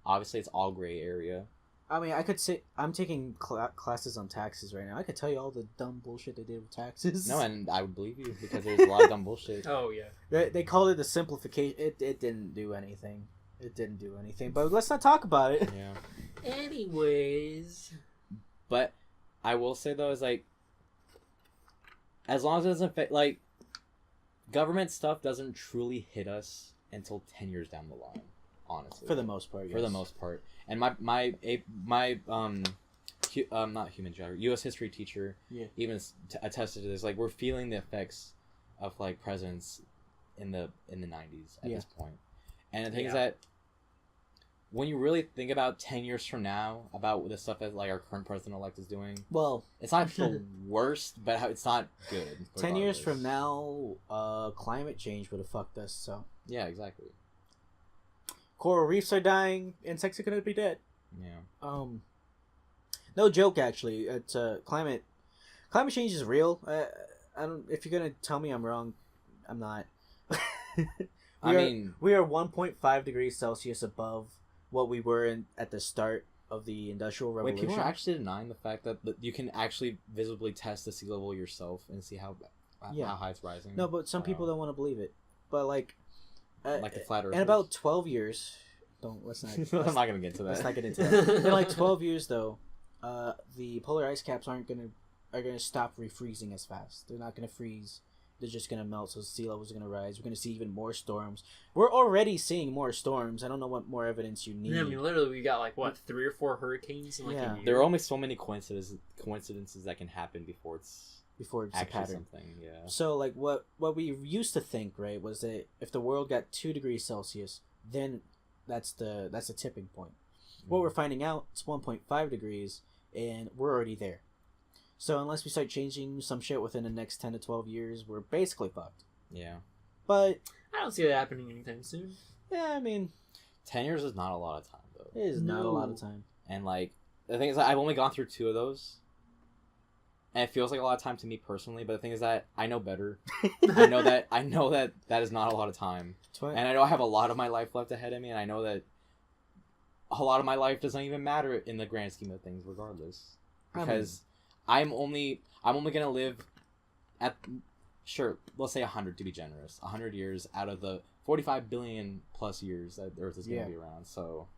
Obviously, it's all gray area.
I mean, I could say I'm taking classes on taxes right now. I could tell you all the dumb bullshit they did with taxes.
No, and I would believe you because there's a lot of dumb bullshit.
Oh yeah.
They called it the simplification. It didn't do anything. It didn't do anything. But let's not talk about it.
Yeah.
Anyways.
But I will say though, is like, as long as it doesn't affect, like, government stuff doesn't truly hit us until 10 years down the line, honestly.
For the most part.
For the most part. And my not human geography, U.S. history teacher
Yeah.
even attested to this. Like, we're feeling the effects of like presidents in the 90s at
Yeah.
this point. And the thing is
Yeah.
that when you really think about 10 years from now about the stuff that like our current president-elect is doing,
Well,
it's not the worst, but it's not good.
10 years from
regardless.
now, climate change would have fucked us. So
Yeah, exactly.
coral reefs are dying. Insects are gonna be dead.
Yeah.
No joke. Actually, it's climate change is real. I don't. If you're gonna tell me I'm wrong, I'm not. We are 1.5 degrees Celsius above what we were at the start of the Industrial
wait,
Revolution.
people are actually denying the fact that you can actually visibly test the sea level yourself and see how high it's rising.
No, but some people don't want to believe it. But like
like the flat earth.
in about 12 years, let's not.
I'm not gonna get into that.
Let's not get into that. In like 12 years, though, the polar ice caps are gonna stop refreezing as fast. They're not gonna freeze they're just gonna melt, so sea levels are gonna rise. We're gonna see even more storms. We're already seeing more storms. I don't know what more evidence you need.
Yeah, I mean, literally, we got like what 3 or 4 hurricanes in like
Yeah.
a year.
There are only so many coincidences that can happen before it's
before it's a
actually
pattern.
something. Yeah.
So like what we used to think, right, was that if the world got 2 degrees Celsius, then that's the tipping point. What we're finding out, it's 1.5 degrees, and we're already there. So unless we start changing some shit within the next 10 to 12 years, we're basically fucked.
Yeah.
But
I don't see that happening anytime soon.
yeah, I mean,
10 years is not a lot of time though.
it is not a lot of
No.
time.
And like the thing is that I've only gone through 2 of those. And it feels like a lot of time to me personally, but the thing is that I know better. I know that is not a lot of time. And I know I have a lot of my life left ahead of me, and I know that a lot of my life doesn't even matter in the grand scheme of things regardless. Because I'm only gonna live at, sure, let's say 100 to be generous. 100 years out of the 45 billion plus years that Earth is gonna be around, so.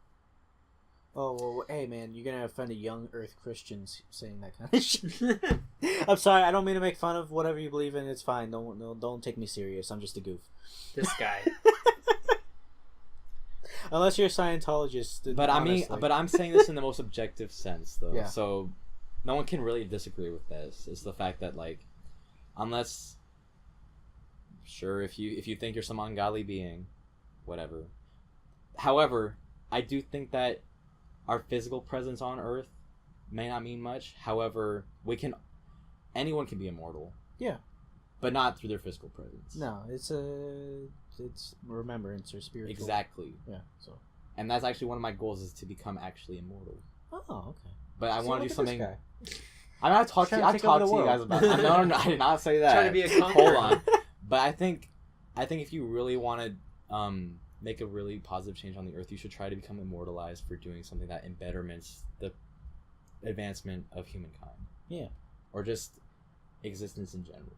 Oh, well, hey, man, you're going to offend a young Earth Christians saying that kind of shit. I'm sorry, I don't mean to make fun of whatever you believe in. It's fine. Don't take me serious. I'm just a goof.
This guy.
Unless you're a Scientologist.
But
honestly.
I'm saying this in the most objective sense, though.
Yeah.
So, no one can really disagree with this. It's the fact that, like, unless, sure, if you think you're some ungodly being, whatever. However, I do think that our physical presence on Earth may not mean much. However, anyone can be immortal.
Yeah.
But not through their physical presence.
No, it's remembrance or spiritual.
Exactly.
Yeah. So.
And that's actually one of my goals, is to become actually immortal.
Oh, okay.
But I
See,
want to
look
do
at
something.
this guy.
I'm not talking.
Trying to
I
take
talked
over
to
the
you guys
world.
about. No, I did not say that.
Trying to be a conqueror.
Hold on. But I think if you really want to make a really positive change on the Earth, you should try to become immortalized for doing something that betterments the advancement of humankind.
Yeah.
Or just existence in general,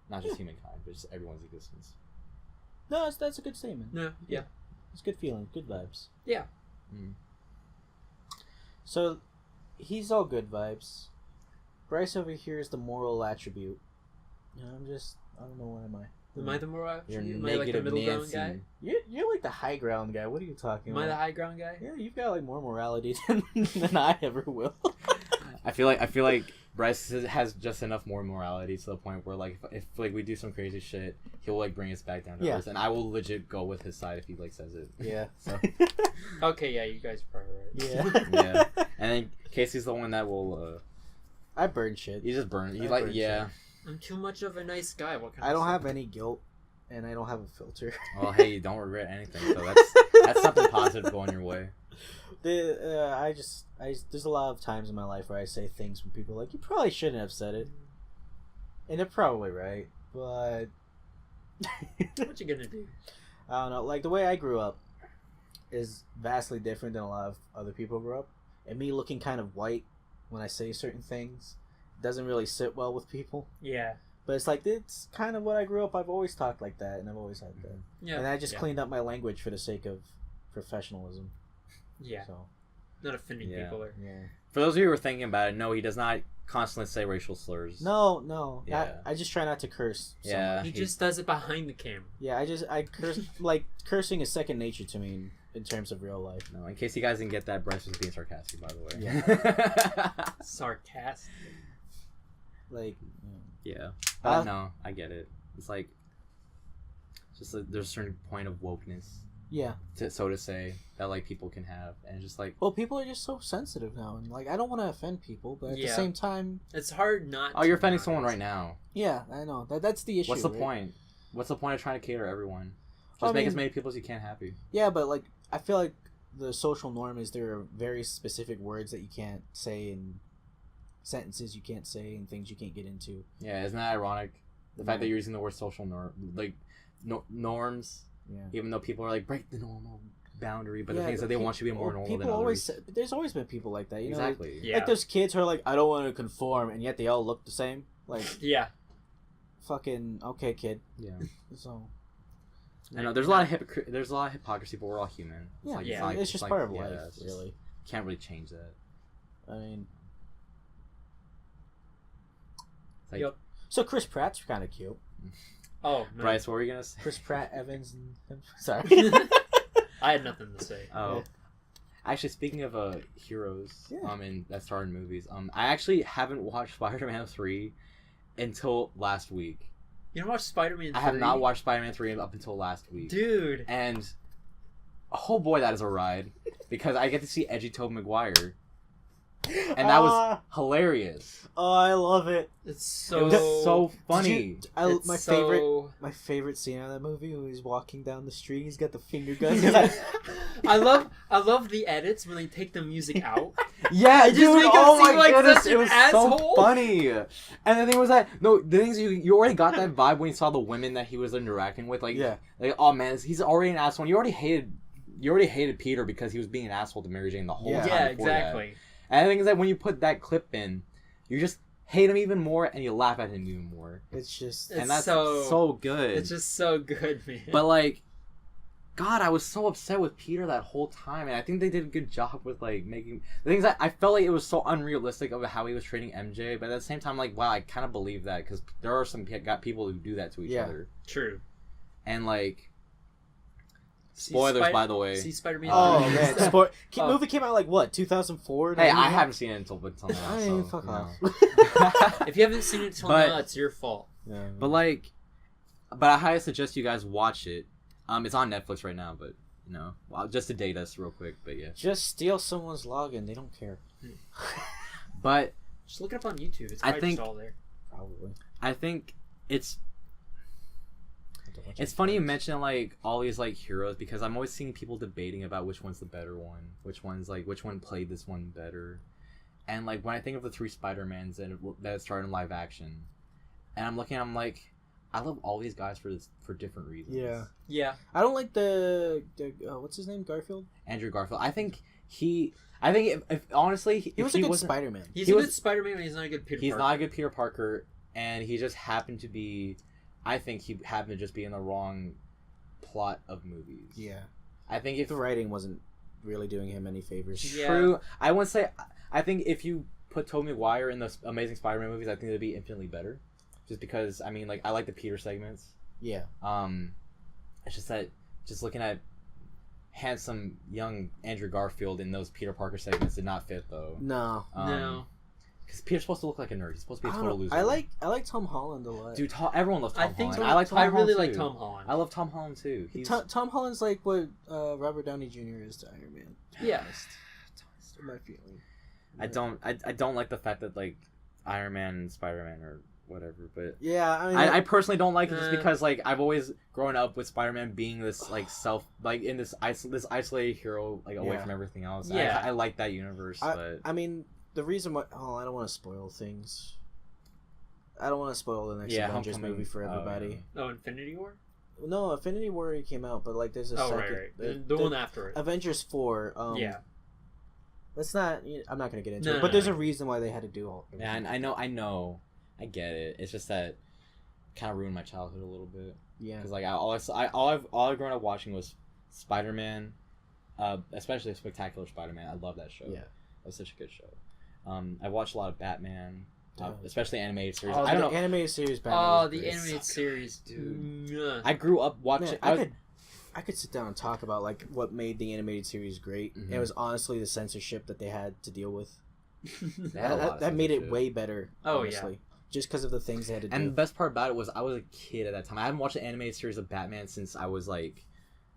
not just humankind, but just everyone's existence.
No, that's a good statement.
No, yeah.
It's good feeling, good vibes.
Yeah.
Mm.
So, he's all good vibes. Bryce over here is the moral attribute. You know, I don't know, what am I?
Am I the moral
You're
attribute? Am I like the
negative
middle ground
Nancy.
guy?
You're like the high ground guy. What are you talking
Am I the
about?
high ground guy?
Yeah, you've got like more morality than I ever will.
I feel like Bryce has just enough more morality to the point where like if like we do some crazy shit, he'll like bring us back down to earth, and I will legit go with his side if he like says it.
Yeah.
So
Okay, yeah, you guys are probably right.
Yeah.
yeah, and then Casey's the one that will.
I burn shit.
He just burn. He
I
like
burn
yeah.
I'm too much of a nice guy. What can
I don't
say?
have any guilt, and I don't have a filter.
Well, hey, you don't regret anything, so that's something positive going your way.
I just there's a lot of times in my life where I say things when people are like, you probably shouldn't have said it, and they're probably right, but
What you gonna do?
I don't know. Like the way I grew up is vastly different than a lot of other people grew up, and me looking kind of white when I say certain things doesn't really sit well with people.
Yeah.
But it's like it's kind of what I grew up. I've always talked like that, and I've always had that,
Yeah.
and I just
yeah.
cleaned up my language for the sake of professionalism.
Yeah.
So
Not offending
Yeah.
people or.
yeah.
For those of you who are thinking about it, no, he does not constantly say racial slurs.
No.
Yeah.
I just try not to curse. So
Yeah.
much.
He just does it behind the camera.
Yeah, I curse like cursing is second nature to me in terms of real life.
No, in case you guys didn't get that, Bryce was being sarcastic, by the way.
Yeah.
Sarcastic.
Like,
yeah. But no, I get it. It's like, just like, there's a certain point of wokeness,
yeah.
so to say, that like people can have, and just like,
Well, people are just so sensitive now, and like I don't want to offend people, but at the
Yeah.
same time,
It's hard not.
oh, you're
to
offending
not.
someone right now.
yeah, I know that's the issue.
What's the
right?
point? What's the point of trying to cater to everyone? Just
Well, I
make as
mean-
many people as you can happy.
Yeah, but like I feel like the social norm is there are very specific words that you can't say and sentences you can't say and things you can't get into.
Yeah, isn't that ironic? The fact that you're using the word social norm, like norms,
Yeah.
even though people are like break the normal boundary, but the
Yeah,
thing is that they want you to be more
well,
normal than
people always
others.
say, there's always been people like that, you know.
Exactly.
Yeah.
Like those kids who are like, I don't want to conform, and yet they all look the same. Like,
Yeah.
fucking okay, kid.
Yeah.
So
I know there's a lot of there's a lot of hypocrisy, but we're all human.
yeah,
like,
yeah,
not like-
it's just
like-
part of
yeah,
life,
it's just-
really.
Can't really change that.
I mean,
It's like,
Yep.
so Chris Pratt's kind of cute.
Oh, no.
Bryce, what were you gonna say?
Chris Pratt, Evans, and him. Sorry.
I had nothing to say.
Oh.
Yeah.
Actually, speaking of heroes,
Yeah.
and that star in movies, I actually haven't watched Spider-Man 3 until last week.
You don't watch Spider-Man 3?
I have not watched Spider-Man 3 up until last week.
Dude.
And oh boy, that is a ride because I get to see edgy Tobey Maguire, and that was hilarious.
Oh, I love it.
It's
It was so funny.
It's
My favorite scene out of that movie when he's walking down the street. He's got the finger guns.
I love the edits when they take the music out.
Yeah,
Just
dude.
make him
Oh
seem
my
like
goodness,
such
it
an
was
asshole.
so funny. And the thing was that the thing is you already got that vibe when you saw the women that he was interacting with. Like,
Yeah.
like oh man, he's already an asshole. You already hated Peter because he was being an asshole to Mary Jane the whole time.
Yeah,
before that.
exactly.
And the thing is that when you put that clip in, you just hate him even more and you laugh at him even more.
It's just...
It's
And that's
so-
so good.
It's just so good, man.
But like, God, I was so upset with Peter that whole time, and I think they did a good job with like making the things that I felt like it was so unrealistic of how he was treating MJ. But at the same time, like, wow, I kind of believe that because there are some people who do that to each other.
True.
And like,
See
spoilers by the way.
See Spider-Man.
Oh,
3.
man.
Oh.
Movie came out like, what, 2004?
Hey, I haven't seen it until now.
I
So,
mean, fuck
you
off.
know.
If you haven't seen it till
But-
now, it's your fault.
Yeah.
But like, but I highly suggest you guys watch it. It's on Netflix right now, but you know, well, just to date us real quick. But yeah,
Just steal someone's login. They don't care.
but
Just look it up on YouTube. It's
I
probably
think-
just all there.
Probably.
I think it's
Have to watch
It's
it
funny you
twice.
mention like all these like heroes because I'm always seeing people debating about which one's the better one, which one played this one better, and like when I think of the three Spider-Mans that started in live action, and I'm looking, I'm like, I love all these guys for different reasons.
Yeah.
Yeah.
I don't like the what's his name? Garfield?
Andrew Garfield. I think if honestly
He was a good Spider-Man.
He's
He
a
was-
good Spider-Man, but he's not a good Peter
he's
Parker.
not a good Peter Parker, and he just happened to be. I think he happened to just be in the wrong plot of movies.
Yeah.
I think if
The writing wasn't really doing him any favors.
Yeah.
True. I wouldn't say. I think if you put Tobey Maguire in the Amazing Spider-Man movies, I think it'd be infinitely better. Just because I mean, like I like the Peter segments.
Yeah.
It's just that looking at handsome young Andrew Garfield in those Peter Parker segments did not fit though.
No.
No.
Because Peter's supposed to look like a nerd. He's supposed to be a
I,
total
don't know.
loser.
I like Tom Holland a lot.
Dude, everyone loves Tom
I think
Holland. I like Tom
I
Holland
really
too.
like Tom Holland.
I love Tom Holland too. He's
Tom Holland's like what Robert Downey Jr. is to Iron Man.
Yeah.
In my feeling.
I don't like the fact that like Iron Man and Spider-Man are whatever, but
Yeah, I mean,
I personally don't like it just
Uh.
because like I've always grown up with Spider-Man being this like in this isolated hero like away
Yeah.
from everything else.
Yeah.
I like that universe, but
I mean, the reason why... Oh, I don't want to spoil things. I don't want to spoil the next
yeah,
Avengers
Homecoming-
movie for everybody.
Oh, Infinity War?
No, Infinity War already came out, but like there's a
Oh,
second...
right. The one after it.
Avengers 4.
Yeah.
Let's not... I'm not going to get into
No,
it, but
no,
there's
no.
a reason why they had to do all...
yeah, and I know, I get it. It's just that kind of ruined my childhood a little bit
Yeah.
because like all I've grown up watching was Spider-Man, especially Spectacular Spider-Man. I love that show.
Yeah.
That was such a good show. I watched a lot of Batman,
Yeah.
especially animated series.
Oh,
I don't
the
know.
animated series Batman
Oh,
was
the
great.
animated
So
series,
dude.
dude.
I grew up watching.
Man, I could sit down and talk about like what made the animated series great.
Mhm.
It was honestly the censorship that they had to deal with.
They had a lot of
That made it
censorship.
way better.
Oh,
honestly. Just because of the things they had to do.
And the best part about it was I was a kid at that time. I haven't watched the animated series of Batman since I was like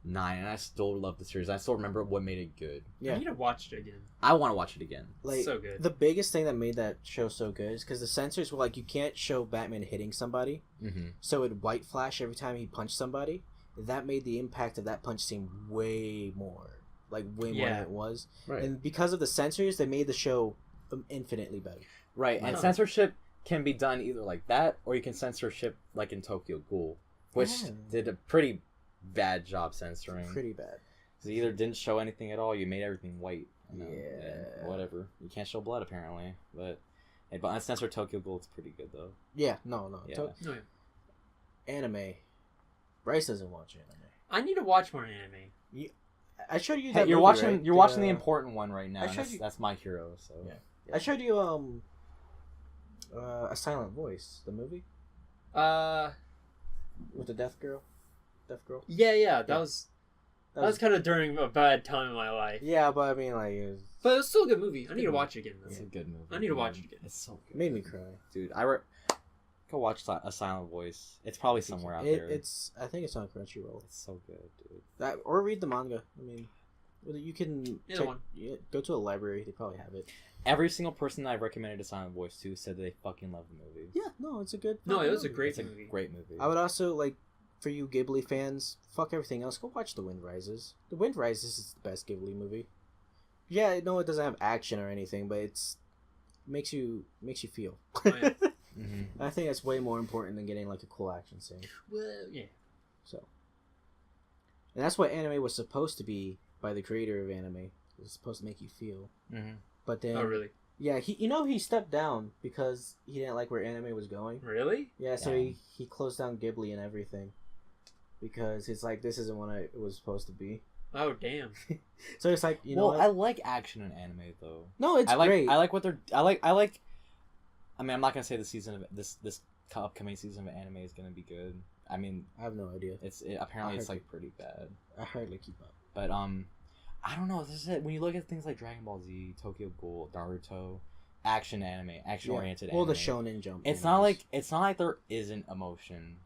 9, and I still love the series. I still remember what made it good.
I
Yeah,
need to watch it again.
I want to watch it again.
like
so good.
the biggest thing that made that show so good is because the censors were like, you can't show Batman hitting somebody,
Mm-hmm.
so it'd white flash every time he punched somebody. That made the impact of that punch seem way more, like way more
Yeah.
than it was.
Right.
And because of the censors, they made the show infinitely better.
Right, and
Huh.
censorship can be done either like that, or you can censorship like in Tokyo Ghoul, which
Yeah.
did a pretty bad job censoring.
Pretty bad.
Because you either didn't show anything at all, you made everything white. You know,
Yeah.
and whatever. You can't show blood apparently, but uncensored Tokyo Ghoul, it's pretty good though.
Yeah, no.
Yeah.
Oh, yeah.
Anime. Bryce doesn't watch anime.
I need to watch more anime.
I showed you
Hey,
that.
you're
movie,
watching.
right?
You're watching the important one right now.
I
and
showed
that's,
you-
that's My Hero. So
Yeah. I showed you A Silent Voice, the movie. with the deaf girl.
Yeah. That
Yeah.
was kind of during a bad time in my life.
Yeah, but I mean, like,
But it was still a good movie. I need to watch it again.
It's a good movie.
I need to watch it again.
It's so
it
good.
made me cry.
Dude, go watch A Silent Voice. It's probably somewhere out there.
I think it's on Crunchyroll.
It's so good, dude.
Or read the manga. I mean, you can
Either one.
go to a library. They probably have it.
Every single person that I've recommended A Silent Voice to said that they fucking love the movie.
Yeah, no, it's a good.
No, it was a
movie.
great
It's a
movie.
great movie.
I would also like, for you Ghibli fans, fuck everything else. Go watch The Wind Rises. The Wind Rises is the best Ghibli movie. Yeah, no, it doesn't have action or anything, but it's makes you feel.
Oh, yeah.
Mm-hmm.
I think that's way more important than getting like a cool action scene.
Well, yeah.
So, and that's what anime was supposed to be by the creator of anime. It was supposed to make you feel.
Mm-hmm.
But then,
Oh, really?
yeah, he stepped down because he didn't like where anime was going.
Really?
Yeah, so
Damn.
he closed down Ghibli and everything because it's like this isn't what it was supposed to be.
Oh, damn.
So it's like you know.
Well, I like action in anime though.
No, it's great.
I like what they're. I like. I mean, I'm not gonna say the season of this upcoming season of anime is gonna be good. I mean,
I have no idea.
Apparently it's like pretty bad.
I hardly keep up.
But I don't know. This is it. When you look at things like Dragon Ball Z, Tokyo Ghoul, Naruto, action oriented.
Well,
anime,
the Shonen Jump.
It's
animes.
not like there isn't emotion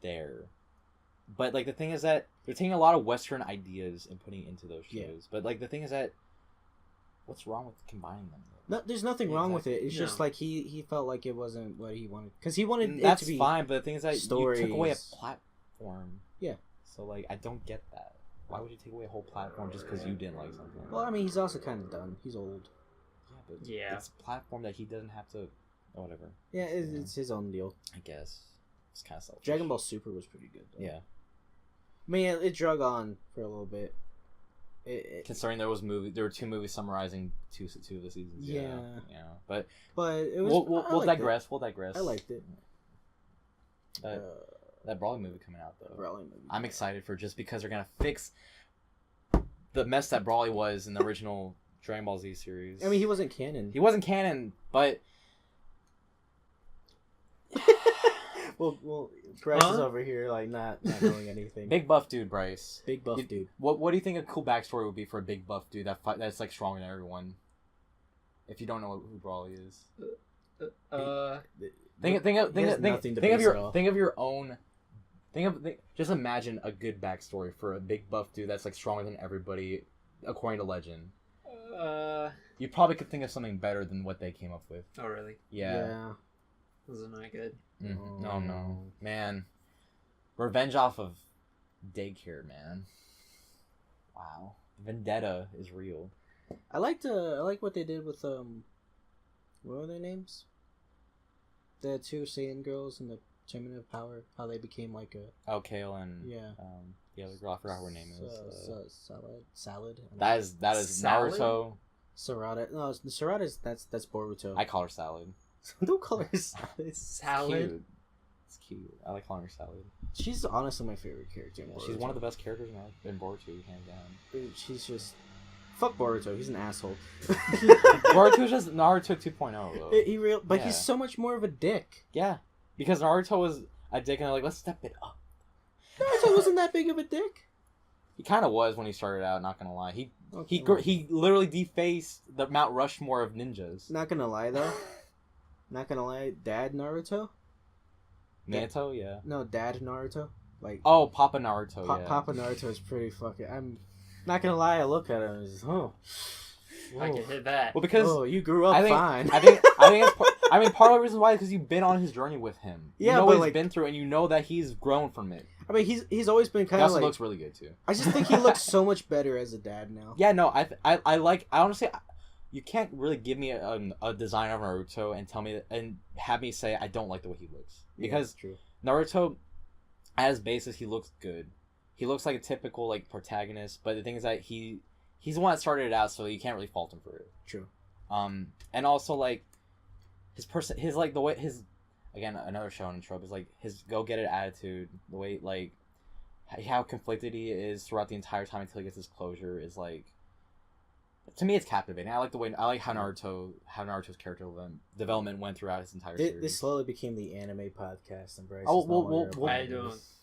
there, but like the thing is that they're taking a lot of Western ideas and putting it into those shows.
Yeah.
But like the thing is that, what's wrong with combining them?
No, there's nothing wrong with it. It's
No.
just like he felt like it wasn't what he wanted because he wanted it
That's
to be
fine, but the thing is that you took away a
stories.
platform.
Yeah.
So like I don't get that. Why would you take away a whole platform just because you didn't like something?
Well, I mean, he's also kind of done. He's old.
Yeah, but
Yeah.
it's a platform that he doesn't have to. Or whatever.
Yeah, it's his own deal.
I guess it's kind of selfish.
Dragon Ball Super was pretty good, though.
Yeah.
I mean, it drug on for a little bit.
Considering there were 2 movies summarizing two of the seasons.
Yeah.
But
it was.
we'll digress. We'll digress.
I liked it.
That Brawly movie coming out though.
Brawly movie.
I'm excited for just because they're gonna fix the mess that Brawly was in the original Dragon Ball Z series.
I mean, he wasn't canon.
He wasn't canon, but
well, Bryce is over here like not knowing anything.
big buff dude, Bryce.
Big buff dude.
What do you think a cool backstory would be for a big buff dude that's like stronger than everyone? If you don't know who Brawly is, just imagine a good backstory for a big buff dude that's like stronger than everybody, according to legend. You probably could think of something better than what they came up with.
Oh, really?
Yeah.
Those are not good.
No, man. Revenge off of daycare, man. Wow. Vendetta is real.
I like what they did with what were their names? The 2 Saiyan girls and the Tournament of Power. How they became like a
Kale and the other girl. I forgot what her name is.
Salad.
That is
Salad?
Naruto.
Sarada. No, Sarada's that's Boruto.
I call her Salad.
Don't call her Salad.
Salad.
It's cute. I like calling her Salad.
She's honestly my favorite character. In Boruto.
She's one of the best characters in Boruto, hands down.
Dude, she's just fuck Boruto. He's an asshole.
Boruto's just Naruto 2.0 though.
But he's so much more of a dick.
Yeah, because Naruto was a dick, and they're like, let's step it up.
Naruto wasn't that big of a dick.
He kind of was when he started out. Not gonna lie, he literally defaced the Mount Rushmore of ninjas.
Not gonna lie though. Not gonna lie, Dad Naruto.
Minato, yeah.
No, Dad Naruto. Like
Papa Naruto. Yeah.
Papa Naruto is pretty fucking. I'm not gonna lie. I look at him and just,
I can hit that.
Well, because
you grew up fine.
I think it's part of the reason why is because you've been on his journey with him.
Yeah,
you know
but
what he's been through, and you know that he's grown from it.
I mean, he's always been
He
kind of
also
like.
looks really good too.
I just think he looks so much better as a dad now.
Yeah, no, I honestly, you can't really give me a design of Naruto and tell me and have me say I don't like the way he looks, because
true.
Naruto, as basis, he looks good. He looks like a typical like protagonist, but the thing is that he's the one that started it out, so you can't really fault him for it.
True.
And also like his like the way his, again, another shonen trope is like his go get it attitude, the way like how conflicted he is throughout the entire time until he gets his closure is like, to me it's captivating. I like how Naruto's character development went throughout his entire series.
This slowly became the anime podcast, and Bryce.
Oh,
is no
well,
longer a part
I
of
don't.
this.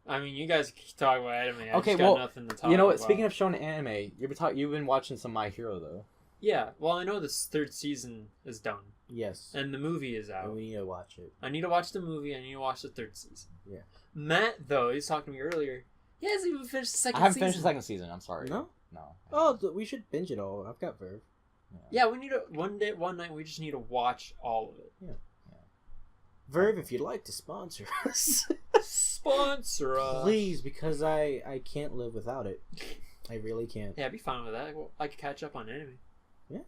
I mean, you guys can talk about anime. I
Okay,
just got nothing to talk about.
You know what? Speaking of shonen anime, you've been watching some My Hero though.
Yeah, well, I know this third season is done.
Yes.
And the movie is out.
And we need to watch it.
I need to watch the movie. I need to watch the third season.
Yeah.
Matt, though, he was talking to me earlier. He hasn't even finished the second season.
I haven't finished the second season. I'm sorry.
No?
No.
Oh, we should binge it all. I've got Verve.
Yeah, we need to one night. We just need to watch all of it.
Yeah. Verve, if you'd like to sponsor us,
sponsor us,
please, because I can't live without it. I really can't.
Yeah, I'd be fine with that. Well, I could catch up on anime.
Yeah,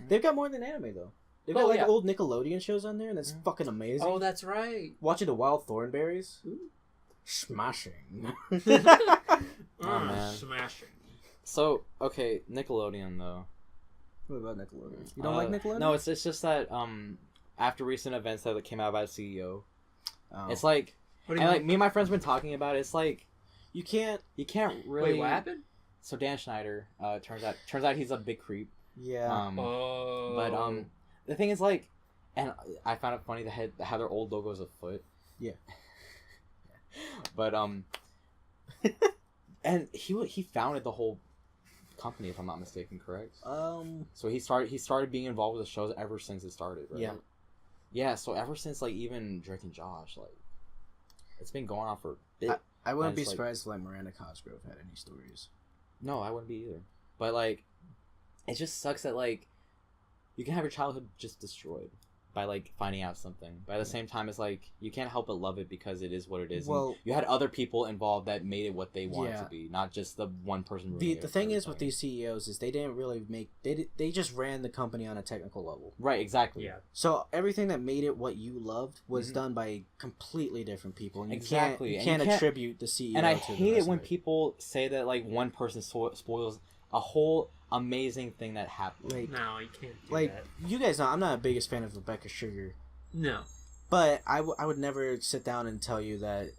they've got more than anime though. They've got old Nickelodeon shows on there, and that's fucking amazing.
Oh, that's right.
Watching the Wild Thornberries, smashing.
Man.
Smashing.
So okay, Nickelodeon though.
What about Nickelodeon? You don't like Nickelodeon?
No, it's just that after recent events that came out about CEO, it's like,
me and my friends been talking about it. It's like
you can't
really.
Wait, what happened?
So Dan Schneider, turns out he's a big creep.
Yeah.
But the thing is like, and I found it funny how their old logo is a foot.
Yeah.
But and he founded the whole company, if I'm not mistaken, correct? So he started being involved with the shows ever since it started, right?
Yeah.
Yeah, so ever since like even Drake and Josh, like it's been going on for a bit.
I wouldn't be surprised if like Miranda Cosgrove had any stories.
No, I wouldn't be either. But like it just sucks that like you can have your childhood just destroyed by like finding out something. But at the same time, it's like you can't help but love it because it is what it is. Well, and you had other people involved that made it what they wanted to be, not just the one person.
The thing is with these CEOs is they didn't really they just ran the company on a technical level.
Right, exactly.
Yeah.
So everything that made it what you loved was done by completely different people. And you can't attribute the CEO.
And I
to
hate it when people say that like one person spoils a whole amazing thing that happened.
Like,
no, you can't do
that. You guys know I'm not the biggest fan of Rebecca Sugar.
No.
But I would never sit down and tell you that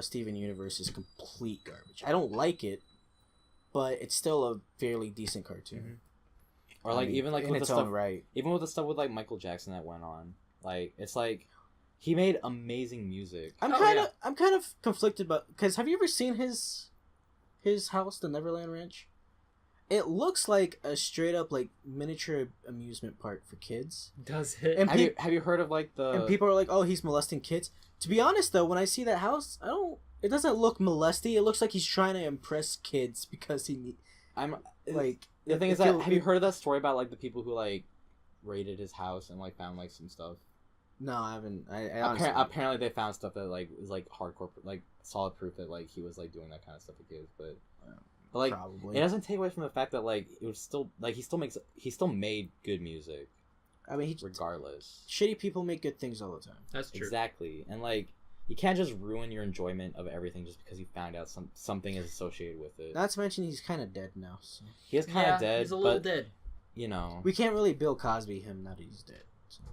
Steven Universe is complete garbage. I don't like it, but it's still a fairly decent cartoon.
Or like even like
in
with
its
the
own
stuff,
right.
Even with the stuff with like Michael Jackson that went on, like it's like he made amazing music.
I'm kind of conflicted, because have you ever seen his house, the Neverland Ranch? It looks like a straight up like miniature amusement park for kids.
Does it?
And
have you heard of like the?
And people are like, "Oh, he's molesting kids." To be honest, though, when I see that house, it doesn't look molesty. It looks like he's trying to impress kids because
I'm
like.
The thing is that have you heard of that story about like the people who like raided his house and like found like some stuff?
No, I haven't.
Apparently, they found stuff that like was like hardcore, like solid proof that like he was like doing that kind of stuff to kids, but like
probably.
It doesn't take away from the fact that like it was still like he still made good music.
I mean,
regardless,
shitty people make good things all the time.
That's true.
Exactly, and like you can't just ruin your enjoyment of everything just because you found out something is associated with it.
Not to mention he's kind of dead now. So.
He is kind of dead.
He's a little dead.
You know,
we can't really Bill Cosby him now that he's dead. So.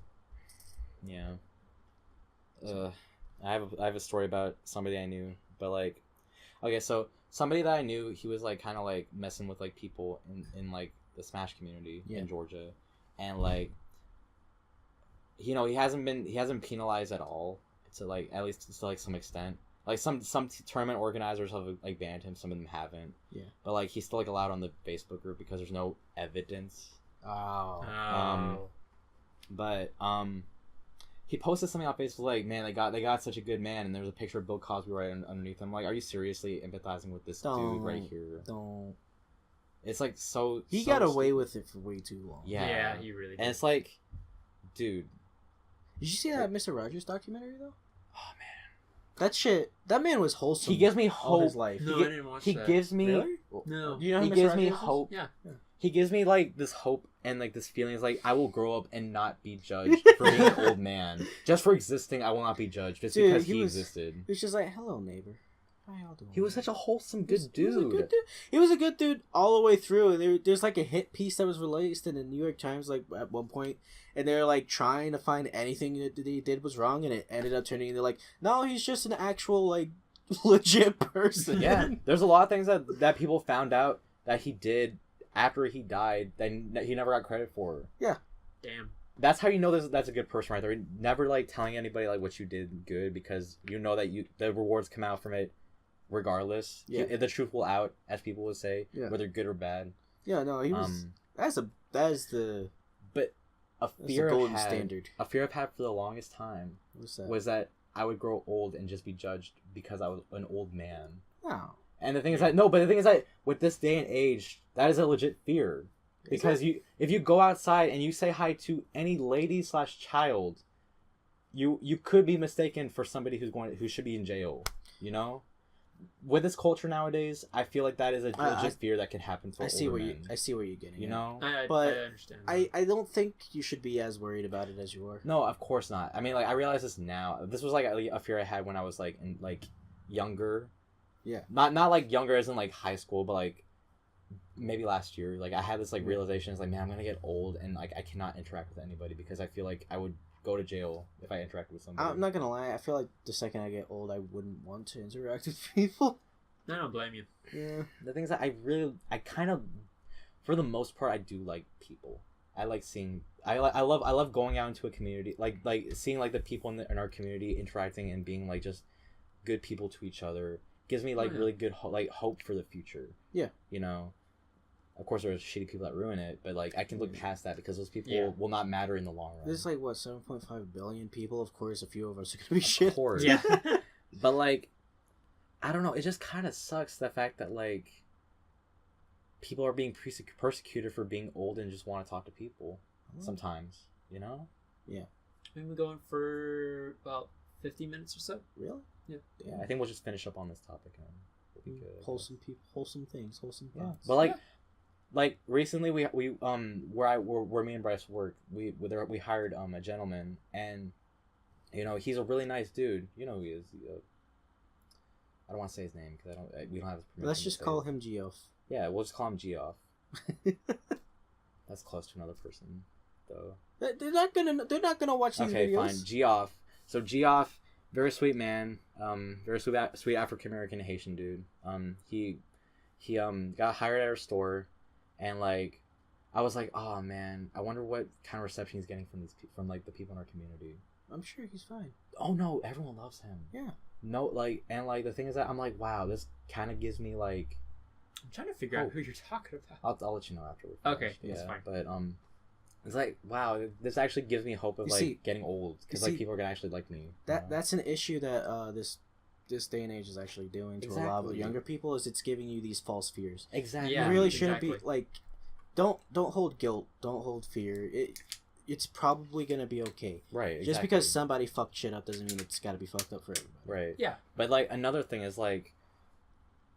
Yeah. I have a story about somebody I knew, but like, okay, so somebody that I knew, he was like kind of like messing with like people in like the Smash community in Georgia, and like, you know, he hasn't been penalized at all. To like at least to like some extent. Like some tournament organizers have like banned him, some of them haven't.
Yeah.
But like he's still like allowed on the Facebook group because there's no evidence.
Oh.
But he posted something on Facebook like, man, they got such a good man, and there's a picture of Bill Cosby right underneath him. Like, are you seriously empathizing with this dude right here?
Don't.
It's like so.
He got away with it for way too long.
Yeah, he really did.
And it's like, dude.
Did you see that Mr. Rogers documentary though?
Oh man,
that shit. That man was wholesome.
He gives me hope.
All his life.
No, I didn't watch that.
He gives me.
Really?
No.
Do you know who
he
Mr.
gives
Rogers
me
is?
hope.
Yeah.
He gives me like this hope and like this feeling is like I will grow up and not be judged for being an old man. Just for existing, I will not be judged just because he existed.
He was just like, "Hello, neighbor. How y'all doing?"
He was such a wholesome, good dude.
He was a good dude all the way through. And there's like a hit piece that was released in the New York Times like at one point, and they're like trying to find anything that he did was wrong, and it ended up turning. They're like, "No, he's just an actual like legit person."
Yeah, there's a lot of things that people found out that he did after he died that he never got credit for.
Yeah.
Damn.
That's how you know that's a good person right there. Never like telling anybody like what you did good because you know that the rewards come out from it regardless.
Yeah.
The truth will out, as people would say,
Yeah.
whether good or bad.
Yeah, no, he was. That is the
Fear
golden standard.
A fear I've had for the longest time
What's that?
was that I would grow old and just be judged because I was an old man.
No.
And the thing is that with this day and age, that is a legit fear. Because if you go outside and you say hi to any lady/child, you could be mistaken for somebody who should be in jail. You know, with this culture nowadays, I feel like that is a legit fear that can happen to older men.
I see where you're getting.
You know,
But I understand.
I don't think you should be as worried about it as you are.
No, of course not. I mean, like I realize this now. This was like a fear I had when I was like in like younger.
Yeah.
Not like younger as in like high school, but like maybe last year. Like I had this like realization. It's like, man, I'm gonna get old and like I cannot interact with anybody because I feel like I would go to jail if I interacted with somebody.
I'm not gonna lie. I feel like the second I get old, I wouldn't want to interact with people.
I don't blame you.
Yeah.
The thing is that I kind of, for the most part, I do like people. I like seeing. I love going out into a community, like seeing like the people in our community interacting and being like just good people to each other. Gives me like really good hope for the future.
Yeah.
You know. Of course, there's shitty people that ruin it, but like I can look past that because those people will not matter in the long run.
There's like what 7.5 billion people. Of course, a few of us are gonna be shit.
Of course.
Yeah.
But like, I don't know. It just kind of sucks the fact that like people are being persecuted for being old and just want to talk to people. Sometimes, you know.
Yeah.
We've been going for about 50 minutes or so.
Really?
Yeah. I think we'll just finish up on this topic and we'll be good.
Wholesome people, wholesome things, wholesome thoughts.
But like. Like recently, we where me and Bryce work, we hired a gentleman, and you know he's a really nice dude. You know who he is. I don't want to say his name because we don't have his permission.
Let's just call him Geoff.
Yeah, we'll just call him Geoff. That's close to another person, though.
They're not gonna watch these videos.
Okay, fine. Geoff. So Geoff, very sweet man. Very sweet African American Haitian dude. He got hired at our store. And like, I was like, oh man, I wonder what kind of reception he's getting from like the people in our community.
I'm sure he's fine.
Oh no, everyone loves him.
Yeah.
No, like, and like the thing is that I'm like, wow, this kind of gives me like.
I'm trying to figure out who you're talking about.
I'll let you know after we're finished.
Okay, that's fine.
But it's like, wow, this actually gives me hope of getting old because like people are gonna actually like me.
That's an issue that this day and age is actually doing to a lot of younger people is it's giving you these false fears.
Exactly.
You really shouldn't be like, don't hold guilt, don't hold fear. It's probably gonna be okay.
Right. Exactly.
Just because somebody fucked shit up doesn't mean it's got to be fucked up for everybody.
Right.
Yeah.
But like another thing is like,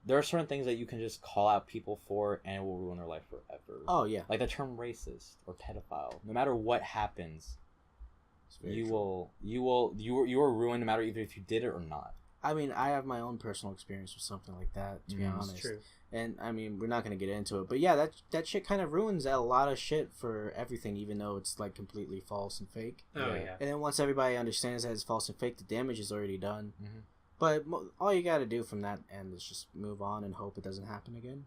there are certain things that you can just call out people for and it will ruin their life forever.
Oh yeah.
Like the term racist or pedophile. No matter what happens, you are ruined no matter either if you did it or not.
I mean, I have my own personal experience with something like that, to be honest.
True.
And I mean, we're not gonna get into it, but yeah, that shit kind of ruins a lot of shit for everything, even though it's like completely false and fake.
Oh yeah.
And then once everybody understands that it's false and fake, the damage is already done.
Mm-hmm.
But all you got to do from that end is just move on and hope it doesn't happen again.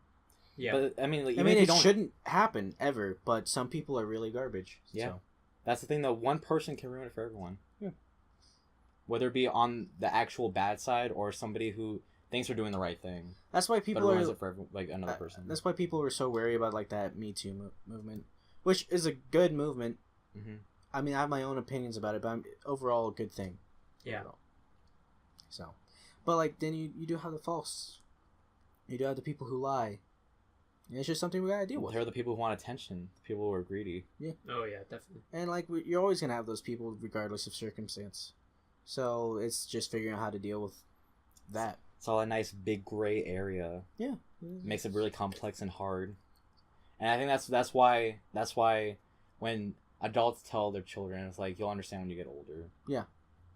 Yeah.
But I mean, like,
it shouldn't happen ever, but some people are really garbage.
Yeah.
So.
That's the thing, though. One person can ruin it for everyone. Yeah. Whether it be on the actual bad side or somebody who thinks they're doing the right thing.
That's why people
but ruins it for another person.
That's why people were so wary about like that Me Too movement, which is a good movement.
Mm-hmm.
I mean, I have my own opinions about it, but overall a good thing.
Yeah.
Overall. So, but like then you do have the false. You do have the people who lie. And it's just something we gotta deal with.
They're the people who want attention. The people who are greedy.
Yeah.
Oh yeah, definitely.
And like you're always gonna have those people regardless of circumstance. So it's just figuring out how to deal with that.
It's all a nice big gray area.
Yeah.
It makes it really complex and hard. And I think that's why when adults tell their children, it's like you'll understand when you get older.
Yeah.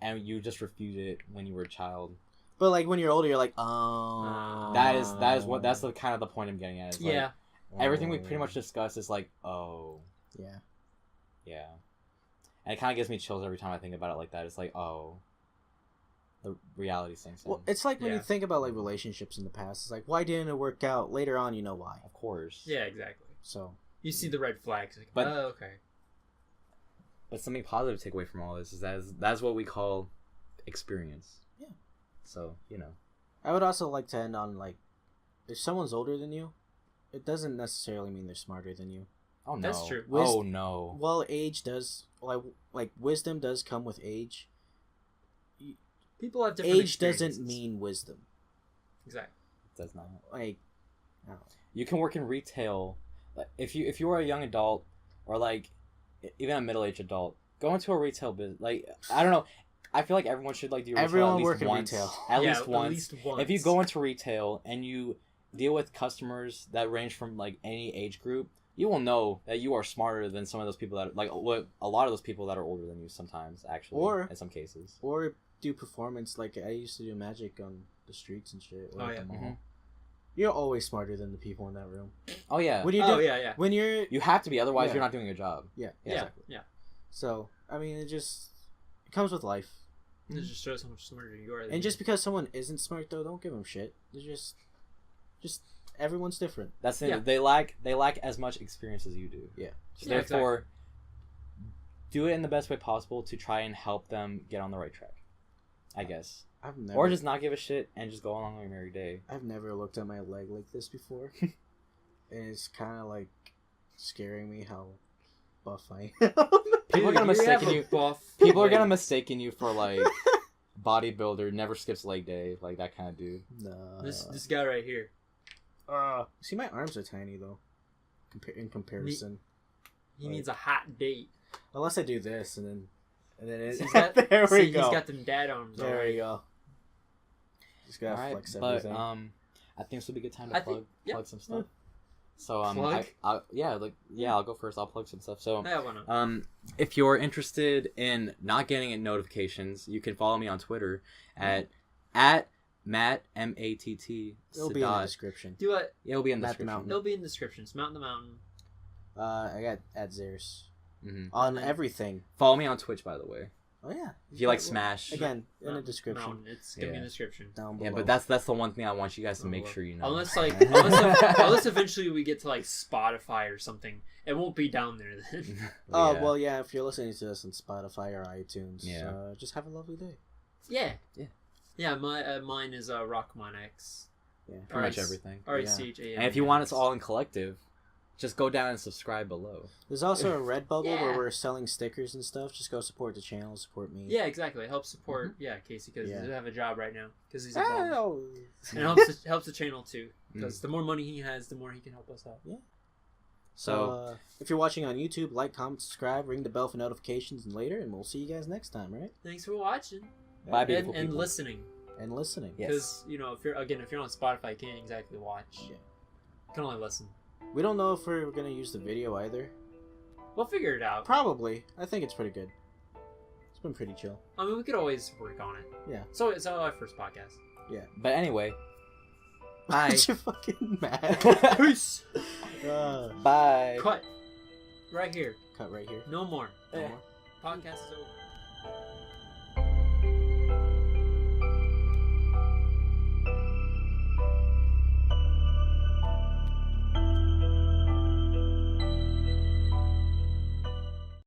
And you just refuse it when you were a child.
But like when you're older, you're like, oh.
That's the kind of the point I'm getting at. It's
yeah.
Like, everything we pretty much discussed is like, oh.
Yeah.
Yeah. And it kind of gives me chills every time I think about it like that. It's like, oh, the reality sinks in.
Well, it's like when you think about like relationships in the past. It's like, why didn't it work out? Later on, you know why.
Of course.
Yeah, exactly.
So
you see the red flags. Like,
but,
oh, okay.
But something positive to take away from all this is that's what we call experience.
Yeah.
So, you know.
I would also like to end on like, if someone's older than you, it doesn't necessarily mean they're smarter than you.
Oh no.
That's true.
Oh no.
Well, age does like wisdom does come with age.
People have different
Age doesn't
experiences.
mean wisdom.
Exactly.
It does not.
Like, I don't know.
You can work in retail. Like, if you are a young adult or like even a middle-aged adult, go into a retail business. Like, I don't know. I feel like everyone should like do retail
Everyone
at least
work in
once.
retail.
At
Yeah,
least once. If you go into retail and you deal with customers that range from like any age group, you will know that you are smarter than some of those people that like a lot of those people that are older than you sometimes actually,
Or-
in some cases.
Or do performance like I used to do magic on the streets and shit. Or
Oh,
at
yeah.
the mall.
Mhm.
You're always smarter than the people in that room.
Oh yeah.
What do you
Oh
do
yeah.
when you're?
You have to be, otherwise
Yeah.
you're not doing your job.
Yeah,
Yeah.
exactly.
Yeah.
So I mean, it comes with life.
It just shows how much smarter you are. than
And
you.
just because someone isn't smart, though, don't give them shit. They're just everyone's different.
That's the
Yeah.
They lack as much experience as you do.
Yeah.
So
Yeah,
therefore, do it in the best way possible to try and help them get on the right track, I guess.
I've never,
Or just not give a shit and just go along with your merry day.
I've never looked at my leg like this before, and it's kind of like scaring me how buff I am.
People are gonna
Dude,
mistake
have a
you.
buff
People are
leg.
gonna mistaken you for like bodybuilder, never skips leg day, like that kind of dude.
No.
This guy right here.
See, my arms are tiny though, in comparison.
He needs a hot date.
Unless I do this, and then it,
He's got,
there we go.
He's got them dad arms.
There
already.
we go. Just gotta
Alright,
flex
but
everything.
I think this would be a good time to
I
plug
think- yeah.
plug some stuff. So
Plug?
I'll go first. I'll plug some stuff. So
Yeah, why not?
if you're interested in not getting notifications, you can follow me on Twitter at Matt MATT.
It'll be in the description.
Do it.
It'll be in the
Matt the
description.
Mountain.
It'll be in the descriptions. Mountain the mountain.
I got at Zeus
Mhm.
on everything.
Follow me on Twitch, by the way.
Oh yeah.
If you like Smash,
Again, in the
Mountain-
description
Mountain. It's gonna be in
Yeah.
the description.
down below.
yeah, but that's the one thing I want you guys to make
Below.
sure you know.
Unless unless eventually we get to like Spotify or something, it won't be down there then.
Oh
Yeah.
well, yeah. If you're listening to this on Spotify or iTunes,
Yeah.
just have a lovely day.
Yeah.
Yeah.
Yeah. Mine is Rockmon X.
Yeah.
pretty much everything.
RHCHAM.
And if you want us all in collective, just go down and subscribe below.
There's also a Redbubble
Yeah.
where we're selling stickers and stuff. Just go support the channel, support me.
Yeah, exactly. It helps support Casey because
Yeah.
he doesn't have a job right now because he's a bum.
Oh.
And it helps the channel too because the more money he has, the more he can help us out.
So, if you're watching on YouTube, like, comment, subscribe, ring the bell for notifications, and later, and we'll see you guys next time, right?
Thanks for watching
Bye, beautiful
and
people.
listening.
And listening.
Yes.
Because if you're on Spotify, you can't exactly watch.
Yeah.
You can only listen.
We don't know if we're gonna use the video either.
We'll figure it out.
Probably. I think it's pretty good. It's been pretty chill.
I mean, we could always work on it.
Yeah.
So it's our first podcast.
But anyway, bye.
Aren't you fucking mad?
Peace.
Bye.
Cut. Right here.
Cut right here.
No more.
No
Yeah.
more.
Podcast is over.